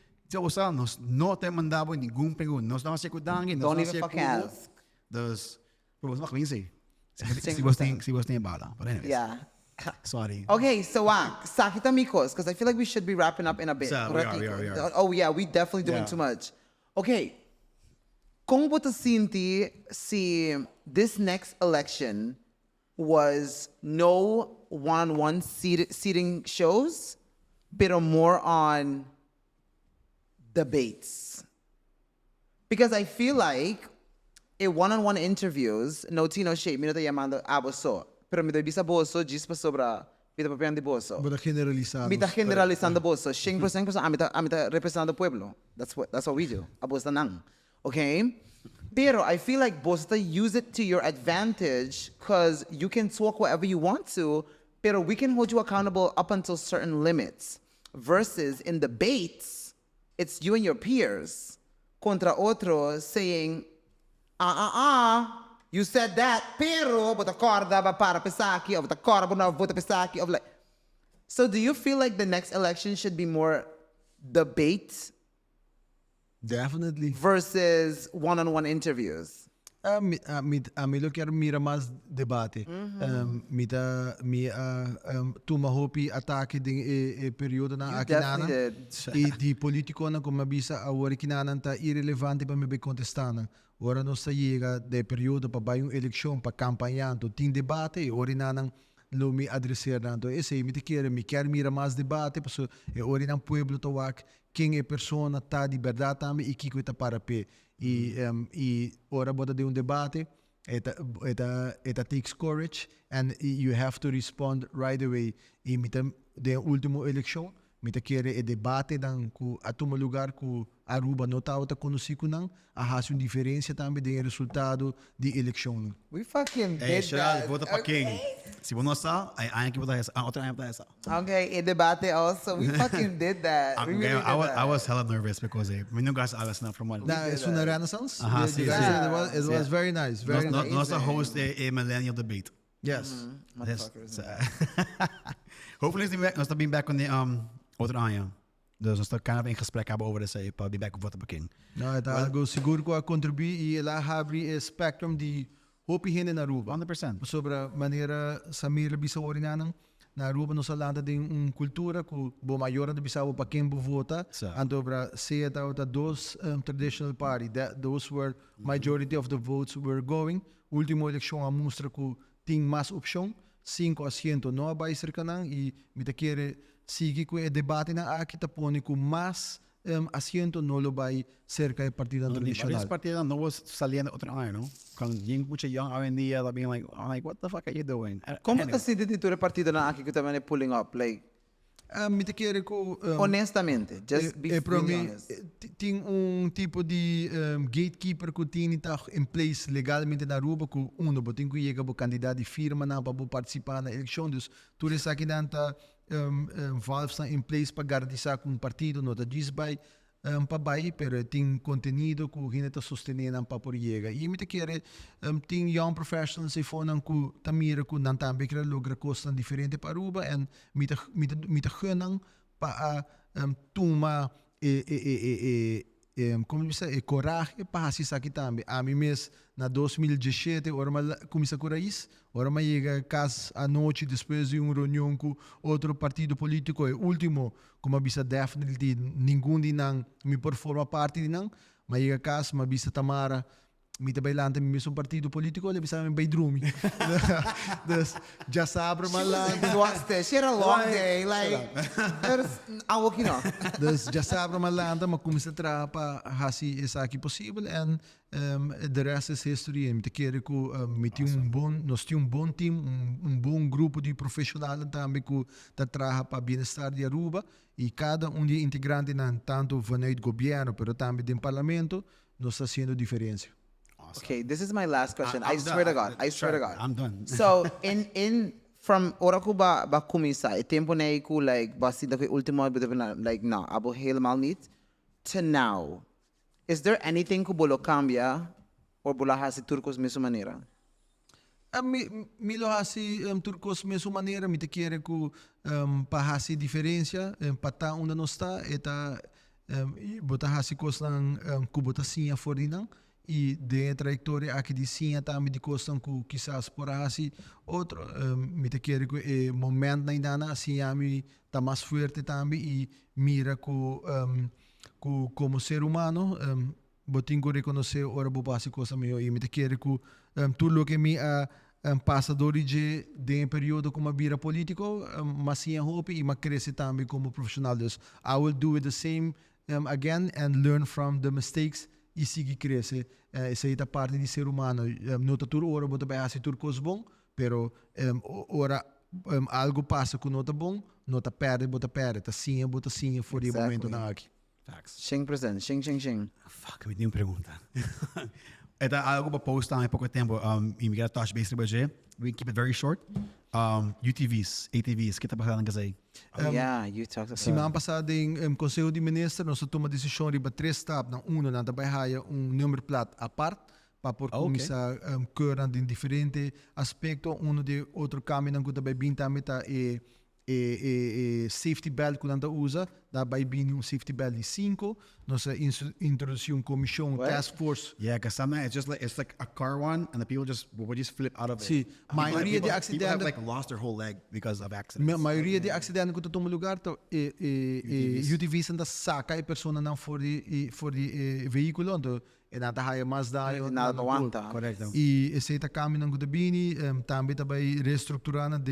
nos no te mandava nenhum pergunta. Nós não secundando, Don't even fucking ask. Dus, vamos lá, se Sing você tem bala. But anyways. Yeah. Sorry. Okay, so Sakita Mikos, because I feel like we should be wrapping up in a bit. So, we are. Oh yeah, we definitely doing too much. Okay. Kung você sente se this next election was no one-on-one seating shows, pero more on debates? Because I feel like in one-on-one interviews, no tea, no shade, me no te llamando a Boso, pero me doy bisa Boso, gispa sobra, vida papian de Boso. But generalizando. Me está generalizando Boso, 100%, a mí está representando pueblo. That's what we do. A Boso nang. Okay? Pero I feel like Boso use it to your advantage because you can talk whatever you want to, pero we can hold you accountable up until certain limits. Versus in debates, it's you and your peers contra otro saying, you said that, pero vota corda ba para pesaki, or vota corda ba vota pesaki, of like. So do you feel like the next election should be more debate Definitely. versus one-on-one interviews? Mi lo quero mira mais debate. Tuma hopi atake ding período na akinana. E di politico na como bisa a ora kinana ta irrelevante para me be contestana. Ora não chega de período para vai eleição para campanhando, tem debate e ora nanang lo mi adresar nanto. Esse me te quero mira mais debate, porque e ora nan pueblo to wak quem é persona tá de verdade também e que coita para pé. E ora bota de debate, it takes courage and you have to respond right away. E de último eleição, me te quer debate dan ku atumo lugar ku Aruba no tao ta conocido nang ahas yung diferença também de resultado de eleição. We fucking did that. Vota para quem? Se você não sabe, aí que vota essa, outra aí vota essa. Okay, in debate also, we fucking did that. We really did that. I was hella nervous because we knew guys alas na from one. It's una renaissance. It was very nice. Very nice. Nós a host a millennial debate. Yes. Hopefully nós being back on the outra ano. Dus nós kind of in gesprek hebben over de para be back op wat bekend. Nou, het algo seguro ko a contribuir e lá abre o spectrum de hopi hin na Aruba. 100%. Sobre a maneira samira bisa orinanang na Aruba nos alanda de cultura que bo maior de bisa para quem bo vota. Anto para se ata dos traditional party. Those were majority of the votes were going. Último eleição a mostra que tem mais opção. 5 asientos não vai ser canang e me te quer sigi ko e debate na akita poni ko mas asiento no lo vai cerca de partido tradicional. This partido no was saliendo otro año, no? Con yung mucho young hoy en día, being like, what the fuck are you doing? ¿Cómo te sientes de tu partido na aki que también pulling up? Like, me te quiere ko honestamente, just be honest. Tem tipo de gatekeeper que tem em place legalmente na Aruba que tem que chegar para candidato de firma na para participar na eleição. Dus tu aqui danta valves in place para garantizar que partido não está diz by pabai, pero tem conteúdo que hinha ta sostener nan pa por chega. E me te quer tem young professionals se fonan ku tamira ku nan tambe kra logra costas diferente para Aruba en me te gunan pa tuma como dice, coragem para fazer isso aqui também. A mim mesmo, na 2017, ora comecei a curar isso. Ora me chega casa à noite, depois de uma reunião com outro partido político. E último, como a bisa definitely, ninguém de não me por forma parte de não. Mas chega casa, uma bisa Tamara, me te bailante, me mesmo partido político, ele bisa me baidrumi. Dus, já sabe, mas lá... She had a long day, like, I'm walking on. Dus já sabe, mas lá anda, mas começa a trabalhar para fazer isso aqui possível e de resto é história. Me te quero que nós temos bom time, bom grupo de profissionais também que trabalha para o bem-estar de Aruba e cada de integrante, tanto vanuit governo, mas também do parlamento, nós está fazendo diferença. Awesome. Okay, this is my last question. I I'm swear to done. God. I swear to God. I'm done. So, from oraku ba kumisa, tempo na iku like basi da ultimo like no, abo helemaal niet to now. Is there anything que bolo cambia or bolo hasi turcos mesma maneira? Mi lo hasi turcos mesma maneira, me te quero que para hasi diferença, para tá onde nós está, eta bota hasi coisas que bota sim a fora não. E de trajetória aqui de sim também de costas que quizás por assim outro me te quero que momento na ainda assim a mim tá mais forte também e mira que como ser humano botinho que reconhecer ora bo base coisa meu e me te quero que tudo que me passador de período como vira político mas sim a hope e mas cresce também como profissional dus I will do it the same again and learn from the mistakes e seguir crescer. Essa é a parte de ser humano. Não está tudo hora, bota bem assim tudo coisa bom, pero ora algo passa com nota bom, nota perde, bota perde, tá sim, bota sim, for o momento na aqui. Facts. 100%, 100%. Fuck, me deu uma pergunta. É algo para postar há pouco tempo. E me quero touch base sobre você. We keep it very short. UTVs, ATVs, o que está passando aí? Yeah, you talked about Semana passada em Conselho de Ministros, nós tomamos a decisão de três etapas. Na trabalhar número plat à parte, para por começar a curar em diferentes aspectos. De outro caminho que também bem também safety belt que nós usa, daí bem safety belt de 5. Nós introduzimos comissão task force. Yeah, because sometimes it's like a car one, and the people will just flip out of it. Sim, maioria de People acidentes have like lost their whole leg because of accidents. A maioria de acidentes que tomam lugar UTVs ainda saca a pessoa não for de veículo, então é nada higher mais daí, nada aguenta. Correto. E esse está caminhando com bem, também está bem reestruturando.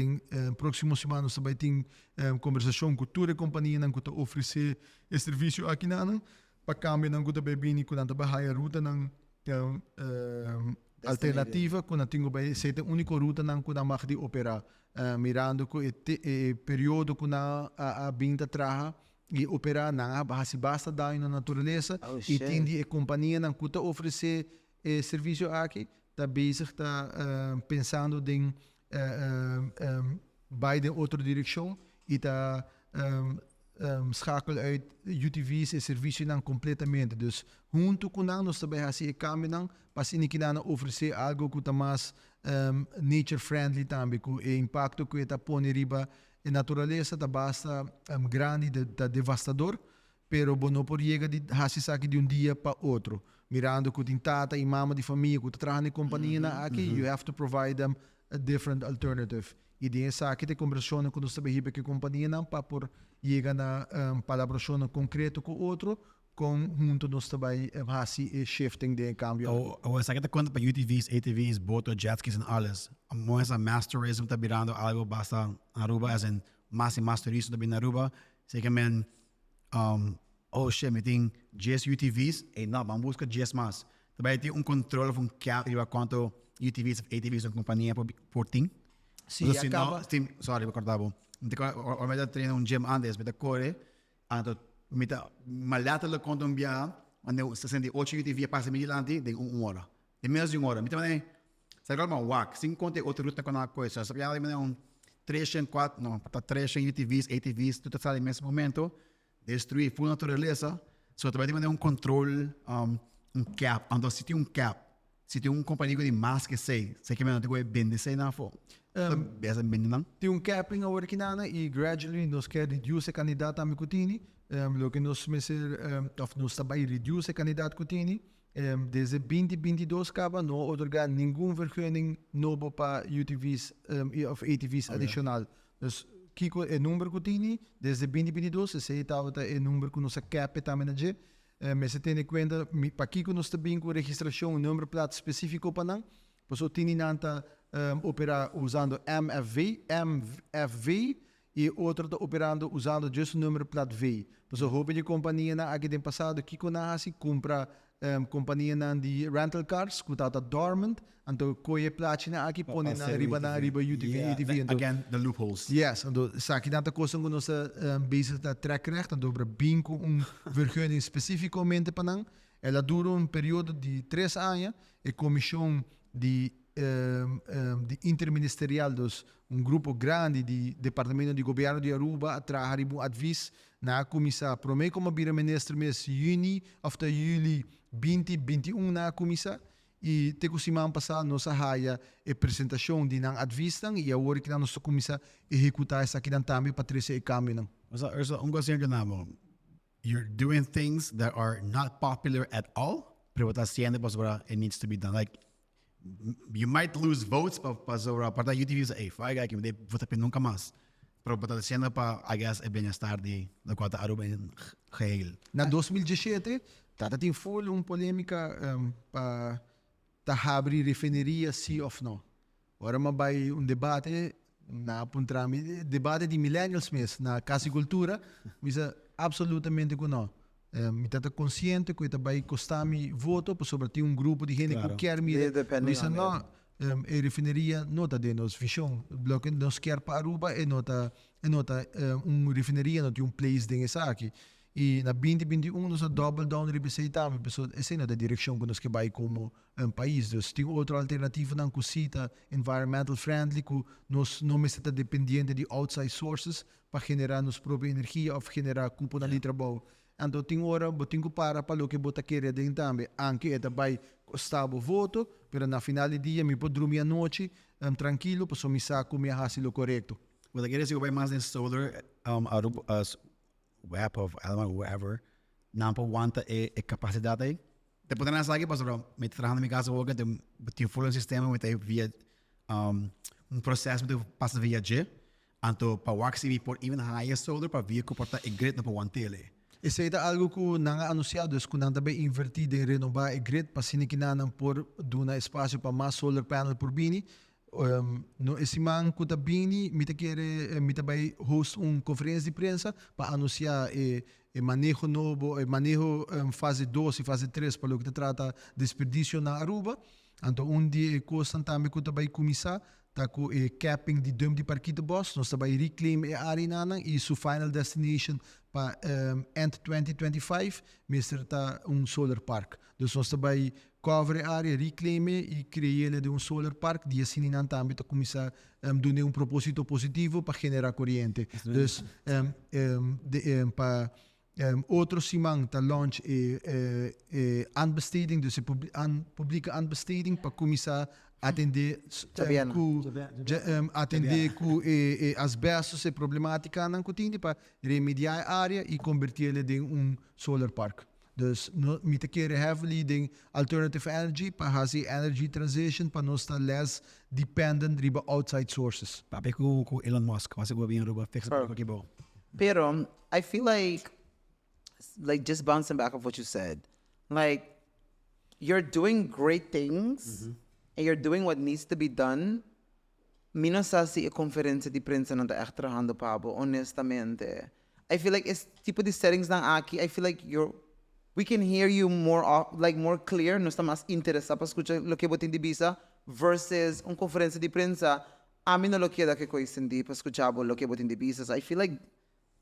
Próximo semana nós também tem conversação com toda a companhia que está oferecer esse serviço aqui na para caminhar não está bem com nada bem a ruta não alternativa com não tem bem essa única ruta não que não pode operar mirando que o período que não a binta traha e operar na basta dar na natureza e tem a companhia não que está oferecer serviço aqui está bezig está pensando em bij de outra direção e está schakel uit UTV's e serviço não completamente. Dus junto com nós também assim caminham para se ninguém oferecer algo que está mais nature friendly também, com o impacto que está põe riba a natureza está basta grande, está devastador, pero não pode chegar de fazer aqui de dia para outro. Mirando que tem tata e mama de família que está trabalhando em companhia aqui, you have to provide them a different alternative. E dessa aqui tem conversação com nós também que a companhia não para por chegar na palabração concreta com outro, com junto nós também fazer shifting de cambio. O essa que conta para UTVs, ATVs, boto, jet skis e alles. Mas a masterism está virando algo basta Aruba, as in mais turismo também na Aruba. Sei que men oh shit, me tem 10 UTVs, e não, vamos buscar 10 mais. Também tem controle de quanto UTVs, ATVs na companhia por team. Sim, acaba. Sorry, cortavo. Me da treino gym antes, me da corre, me da malata le conto via, quando 68 UTV passa mediante de 1 hora. De menos de 1 hora. Me também, sabe qual é o WAC? Sem contar outra ruta com a coisa. Sabe que me 3 em 4, não, para 3 em UTVs, ATVs, tudo está nesse momento, destruir full natureza, So, também tem um controle, cap. Então, se tem cap, se tem companhia de mais que sei que não tem que vender sei na fo. Beza vender não? Tem capping agora que nada e gradually nós quer reduce candidato a micutini. Lo que nós meser of nós também reduce candidato cutini. Desde 2022 acaba não otorgar nenhum vergunning Nobo para UTVs of ATVs adicional. Dus kiko é número cutini desde 2022 se estava é número que nós cap também na G. Mas se tem em conta para kiko nós também com registração número plata específico para não. Pois o tini nanta opera usando MFV e outro está operando usando just o número plata V. Pois o hobby de companhia na aqui tem passado kiko na assim compra companhia na de rental cars que está dormant, então coie platina aqui põe na riba UTV. Again, the loopholes. Yes, então aqui nata coisa que nós bezig da trackrecht, então para binco vergunning especificamente para não, ela dura período de 3 anos e comissão de interministerial dos grupo grande de departamento de governo de Aruba trabalhar um advies na comissão promei como bira ministro mês juni of the juli 2021 na comissão e te semana passada nossa raia e apresentação de nang advies tang e agora que nossa comissão executar essa aqui também para trazer caminho não. Ursell, you're doing things that are not popular at all, pero está haciendo para it needs to be done. Like you might lose votes para UTVs fai que me vota para nunca mais. Pero está haciendo para I guess el bienestar de la cuarta Aruba en general. Na 2017 tata tem full polêmica para abrir refineria sim ou não. Agora vai debate na puntrami debate de millennials mesmo na casicultura, mas absolutamente que não. Me está consciente que vai custar-me voto sobre ter grupo de gente que quer me mas não a refineria não está dentro da visão bloco nós quer para Aruba e nota refineria não tem place dentro aqui e na 2021 nós double down representamos pessoa essa é a direção que nós que vai como país dus tem outra alternativa não cosita environmental friendly que nós não está dependente de outside sources para generar nossa própria energia ou generar cupo na trabalho. Então tem hora botinho para o que bota querer dentro também anche é vai custar o voto pero na final do dia me pode dormir a noite tranquilo para me saco me fazer o correto. Well, I guess you go by mais in solar Aruba web of whatever não para wanta é capacidade aí. Depois nós aqui para me trabalhando na casa hoje tem full sistema me via processo de passa via G. Então para wax we put even higher solar para via comportar grid para one tele. Esse é algo que não é anunciado, que não também invertir de renovar o grid para se que não por dar espaço para mais solar panel por bini. No esse man que tá bini, me também host conferência de imprensa para anunciar o manejo novo, o manejo fase 2 e fase 3 para o que trata desperdício na Aruba. Então dia coisa também que também começar tá com capping de dump de parque de Boso, nós também reclaim a área nana e su final destination para end 2025, mister tá solar park. Dus nós também cover a área, reclaim e criar de solar park, de assim não também tá começar dar propósito positivo para generar corrente. Dus para outro simang tá launch aanbesteding, dus publieke aanbesteding para começar atender com asbestos e problemática não continue para remediar a área e convertê-la em solar park. Dus me te querer heavily in alternative energy para fazer energy transition para nós estar less dependent riba outside sources. Papi com Elon Musk, mas eu vou Aruba fix para aqui bom. Pero I feel like just bouncing back of what you said, like you're doing great things. And you're doing what needs to be done. Mina sa si conferência de prensa não tá echt trabajando Pablo, honestamente. I feel like it's tipo de settings na aqui. I feel like we can hear you more clear. Não está mais interessado para escutar o que botin de bisa versus conferência de prensa. A mim não lo queda que coisa senti para escutar o que botin de bisa. So I feel like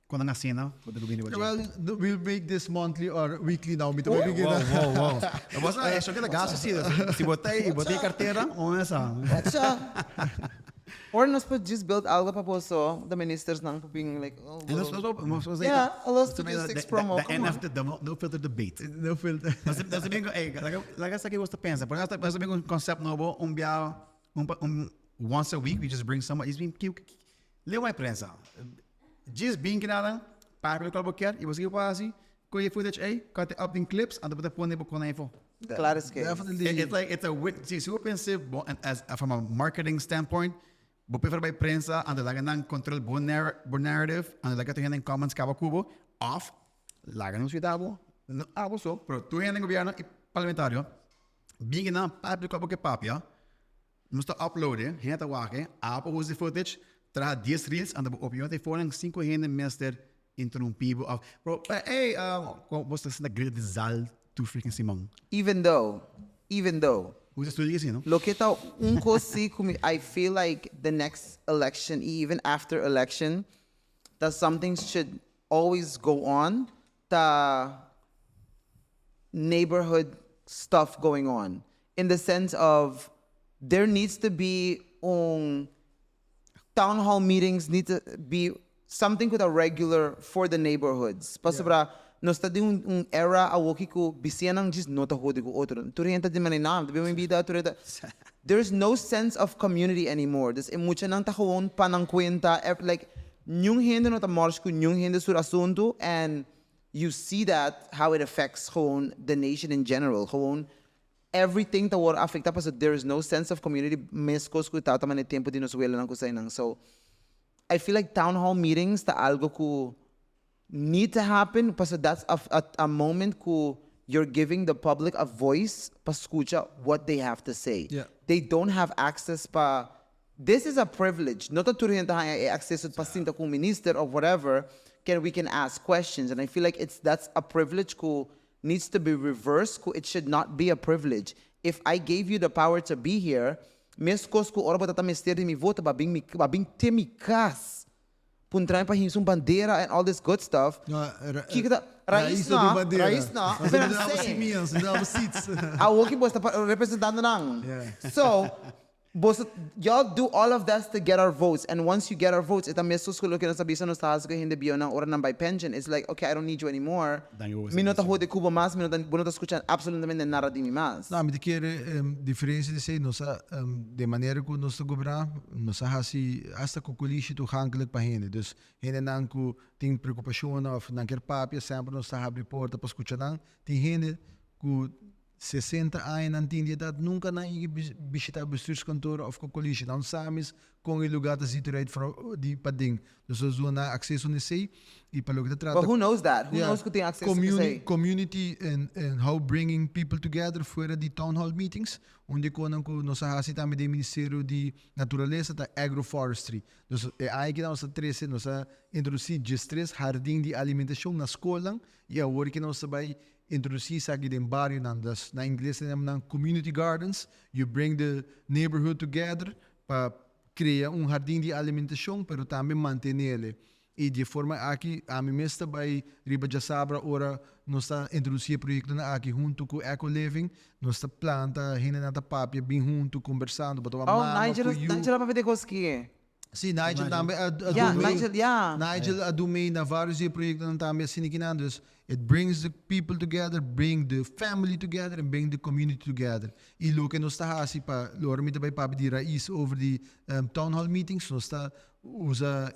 quando na cena, well, we'll make this monthly or weekly now. Wow. Só que da gasto se botei carteira, ou essa. Or nós pode just build algo para Boso, the ministers nang being like, oh, And that's yeah, a lot statistics promo. The end of the no filter debate. No filter. Nós sabemos, like I said, what's the pensa? Por nós sabemos concept novo, once a week we just bring someone. It's been leu mais prensa. Just being que nada, para qualquer, e você passa, com o footage aí, cut up in clips, and depois põe no com info. Claro que. Definitely. It's like it's a see, so pensa as from a marketing standpoint. Bo prefer by prensa, and laga nang control bo narrative, and laga tuhin ng comments kaba kubo off, laga nung switabo, abo so, pero tuhin ng gobyerno i parlamentaryo, bigyan na public kabo ke papia, musta upload hinata wake, apo usi footage, tra 10 reels, and bo opinion te for ng 5 hene mester interrumpibo of, bro, hey, what's this na grid zal too freaking simong. Even though. Who's the studio kasi, no? Lokita si I feel like the next election, even after election, that something should always go on. The neighborhood stuff going on. In the sense of there needs to be town hall meetings need to be something with a regular for the neighborhoods. Pasabra nós está de era a woki ko bisian ang just nota hodi ko outro. Turenta di maninam, tabi mo imbida turenta. There's no sense of community anymore. There's mucha nang takawon panang kwenta like nyung hindi no ta mors ko nyung hindi sur asunto, and you see that how it affects the nation in general. Everything that will affect us. There is no sense of community. Meskos ko tata man tempo di nos wela nang kusay nang. So I feel like town hall meetings ta algo ko need to happen because that's a moment ko you're giving the public a voice pa escucha what they have to say. Yeah. They don't have access pa. This is a privilege. Not that to access to pasinta kung minister or whatever. We can ask questions, and I feel like that's a privilege ko needs to be reversed. Ko it should not be a privilege. If I gave you the power to be here, meskos ko ora batata misteri mi voto babing temikas. Puntrain pa hinsung bandera and all this good stuff. Kikita raiz na. But I'm saying, awoki bosta representando nang. So, bosta y'all do all of that to get our votes, and once you get our votes, ita mesos ko lokin sa bisa nos tahas ko hindi biyo nang ora nang by pension. It's like, okay, I don't need you anymore. Minota hode kubo mas, minota escuchan absolutamente nada de mi mas. Não, mas quer diferença de ser nossa de maneira que nós governar, nossa hasi hasta com colício toegankelijk para gente. Dus gente não que tem preocupação of não quer papia, sempre nós tá abre porta para escutar não. Tem gente que 60 anos não tem idade, nunca não visitar bestuurskantoor of com colício. Não sabes com o lugar de zitten die pading. Dus we zullen naar accesso nesse e para lugar de trata. But who knows that? Who knows que tem access to community and how bringing people together fora die town hall meetings, onde konan ko nossa hasi também do Ministério de Natureza da Agroforestry. Dus aí que nós treze nossa introduzir gestres jardim de alimentação na escola e agora que nós vai introduzir aqui dentro bairro na inglês name community gardens. You bring the neighborhood together para criar jardim de alimentação, pero também manter ele. E de forma aqui, a mim mesmo vai riba de SABA ora nós está introduzir projeto na aqui junto com Eco Living, nós está planta, rena na papia bem junto conversando, botar Nigel para ver coisas. Sim, Nigel também Nigel adumei na vários projetos também assim que nandos. It brings the people together, bring the family together, and bring the community together. E lo que nós está assim para lormita by papi di raiz over the town hall meetings, nós está usa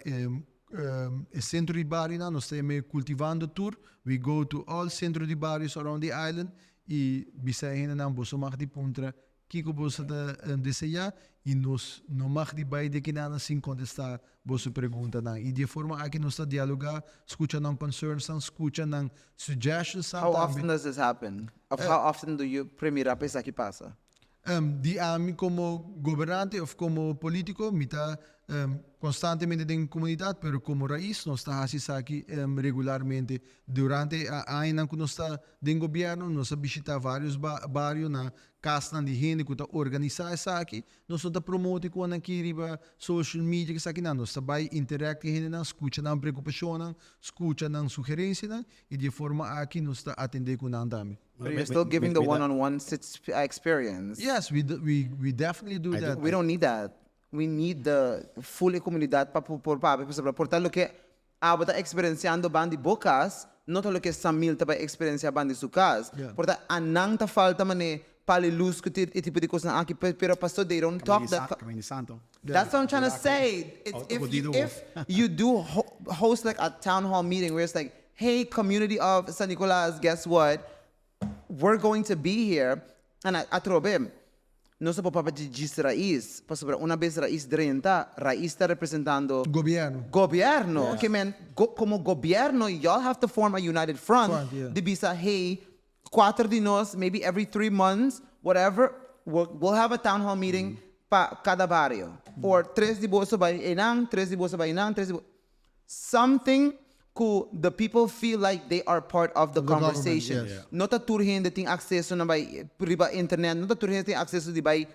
centro de bairro, nós estamos cultivando tour. We go to all centro de bairros around the island e bisa hena nang boso mag di puntra kiko boso da deseja e nós não mag di bay de kinana sin contestar boso pergunta nang e de forma aqui nós está dialogar, escuta nang concerns, escuta nang suggestions. How often does this happen? How often do you premier apes aqui passa? Di ami como gobernante of como político, mita constantemente en comunidad, pero como raíz nos está haciendo aquí regularmente. Durante año que nos está en gobierno, nos visita varios barrios na casa de gente que está organizada aqui. Nos está promote com aqui riba social media que está aqui, nos está vai interacting gente na, escuta na preocupação, escuta na sugerência e de forma aqui nos está atender com andame. But you're still giving the one-on-one experience. Yes, we definitely do that. We don't need that. we need the full comunidad para portar lo que bota experienciando bandi bocas, no todo lo que Samil taba experiencia bandi su casa. Yeah. Porta anang ta falta mane pali luz que tipo de coisa aqui, pero pastor they don't talk that. Kamini Santo. That's what I'm trying to say. If you do host like a town hall meeting where it's like, hey, community of San Nicolas, guess what? We're going to be here. And atrobe, no se puede papagis raiz. Pastor, una vez raiz drenta, raiz está representando gobierno. Yes. Okay, man, como gobierno, y'all have to form a united front. Yeah. De bisa, hey, 4 de nos, maybe every 3 months, whatever, we'll have a town hall meeting pa cada barrio. Or 3 de Boso by Enang, 3 de Boso by Enang, 3 de Boso. Something cool, the people feel like they are part of the conversation. Yes. Not a turhin de ting accesso na by riba internet, not a turhin de ting accesso di by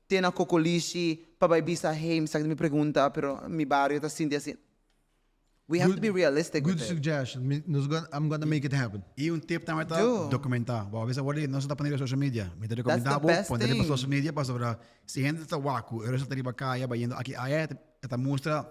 tena kokolishi, pa by bisa, hey, misag mi pregunta, pero mi barrio ta sindi asin. We have to be realistic Good with it. suggestion. I'm gonna make it happen. E tip também tá Do. documentar. Bom, às vezes agora não está para social media. Me tem That's the documentar, best põe para thing. social media para sobre se gente está waku, eu está riba caia, vai indo aqui, aí esta mostra,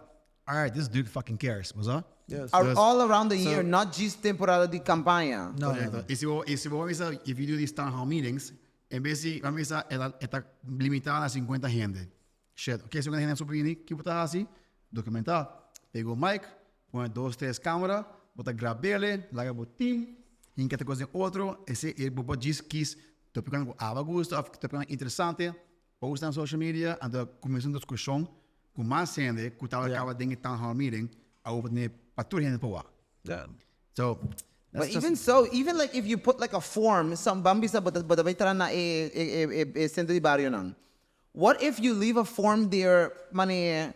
alright, this dude fucking cares, was that? Yes. Are all around the year, not just temporada de campanha. No. E se você if you do these town hall meetings, em vez de vamos dizer, está limitada a 50 gente. Shit, okay, 50 gente sobre mim, que botar assim, documentar, pegou o mic, põe 2, 3 câmeras, bota grab ele, larga o team, e quer coisa outro, esse ele pode dizer que estou pegando a gosto, estou pegando interessante, posta na social media, anda começando a discussão com mais gente, que tal acaba de town hall meeting, a ouvir para tudo gente para lá. Yeah. So, But even so, even like if you put like a form, some bambisa but vai entrar na centro de barrio nang. What if you leave a form there, money,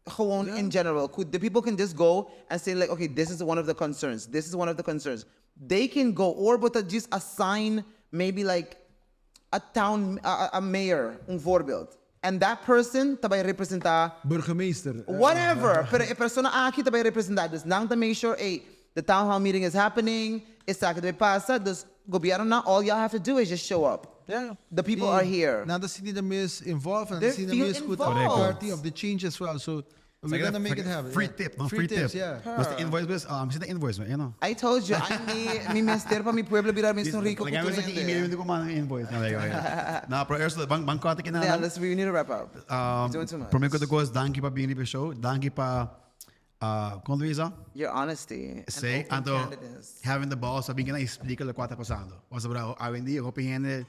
gewoon in general? Could the people can just go and say like, okay, this is one of the concerns. This is one of the concerns. They can go or but just assign maybe like a town, a mayor, voorbeeld. And that person tabay representa Burgemeester. whatever. Pero a persona aqui tabay representa. Dus nang to make sure, hey, the town hall meeting is happening. Está que debe passa. Dus gobyerno na, all y'all have to do is just show up. Yeah. The people are here. Now the city the miss involved and They the city feel miss with involved. party of the change as well. So we're gonna make it happen. Free Yeah. tip, no? Free Free tips, tip. yeah. What's the invoice bus? Sino the invoice, you know? I told you, mi mister pa mi pueblo virar mi son rico. Like, I was like, email hindi ko man ang invoice. Na, pero Ursell, bang kontak na. Yeah, we need to wrap up. He's doing too much. Prometo ko guys, danke pa being pa show. Danke pa, Luisa, Your honesty. say, and anto, open handedness. having the balls, sabi ka na explica lo que está pasando. Was about, Wendy, eu compreendo,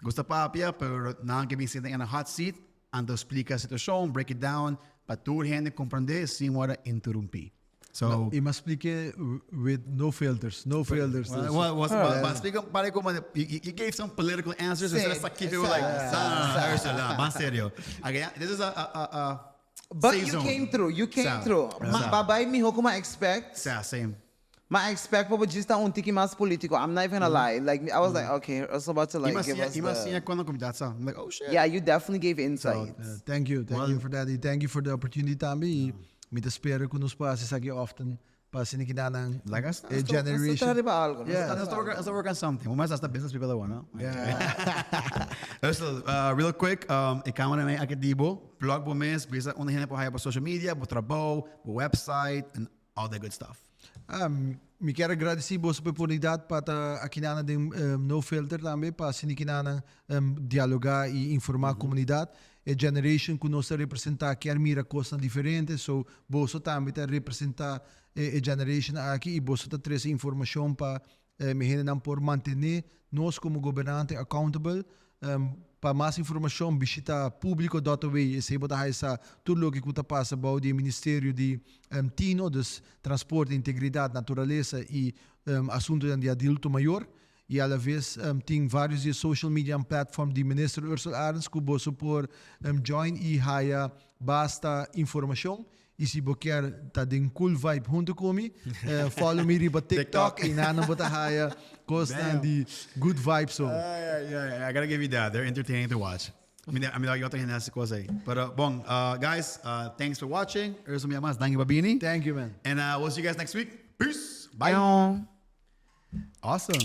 gusta papia, pero não que me sitting in a hot seat, anto explica a situação, break it down, para tu gente compreender, sem hora interromper. So, You must speak with no filters. No filters. explica para como you gave some political answers Sim, instead of like keep it like Ursell, más serio. Okay, this is a But safe you zone. came through. You came Sa- through. sa- Babay mi ho kuma expect. Same. Ma expect po just un tiki mas politico. I'm not even gonna lie. Like I was like, okay, I was about to like give us the... quando convidado. I'm like, oh shit. Yeah, you definitely gave So, insights. thank you for that. Thank you for the opportunity tambi. Me te espero que nos passe aqui often para sinikinanang Like us. generation. Yeah, let's work on something. Mas that's the business people that want, no? Yeah. Ursell, real quick, ikaw na may akadibo, plug po mes, bisa unahin na po haya po social media, po trabaho, po website, and all that good stuff. Me quero agradecer a oportunidade para aqui na No Filter também para sinikinanang dialogar e informar a comunidade. A generation que nós representar quer mira coisas diferentes, so Boso também está representar a generation aqui e Boso está trazendo informação para me não por manter nós como governante accountable. Para mais informação, visita público.we e se botar essa tudo o que está passando about o Ministério de Tino, dus Transporte, Integridade, Natureza e assunto de adulto maior. E à vez tem vários social media platforms de Minister Ursell Arends que você por join e haya basta informação. E se você quer tá de cool vibe junto comigo, follow me riba TikTok e na bota haya costa de good vibes so. Yeah, I gotta give you that. They're entertaining to watch. I mean, eu tenho essa coisa aí. But, bom, guys, thanks for watching. Ursell Miyamas, danke babini. Thank you, man. And we'll see you guys next week. Peace. Bye. Bye. Awesome.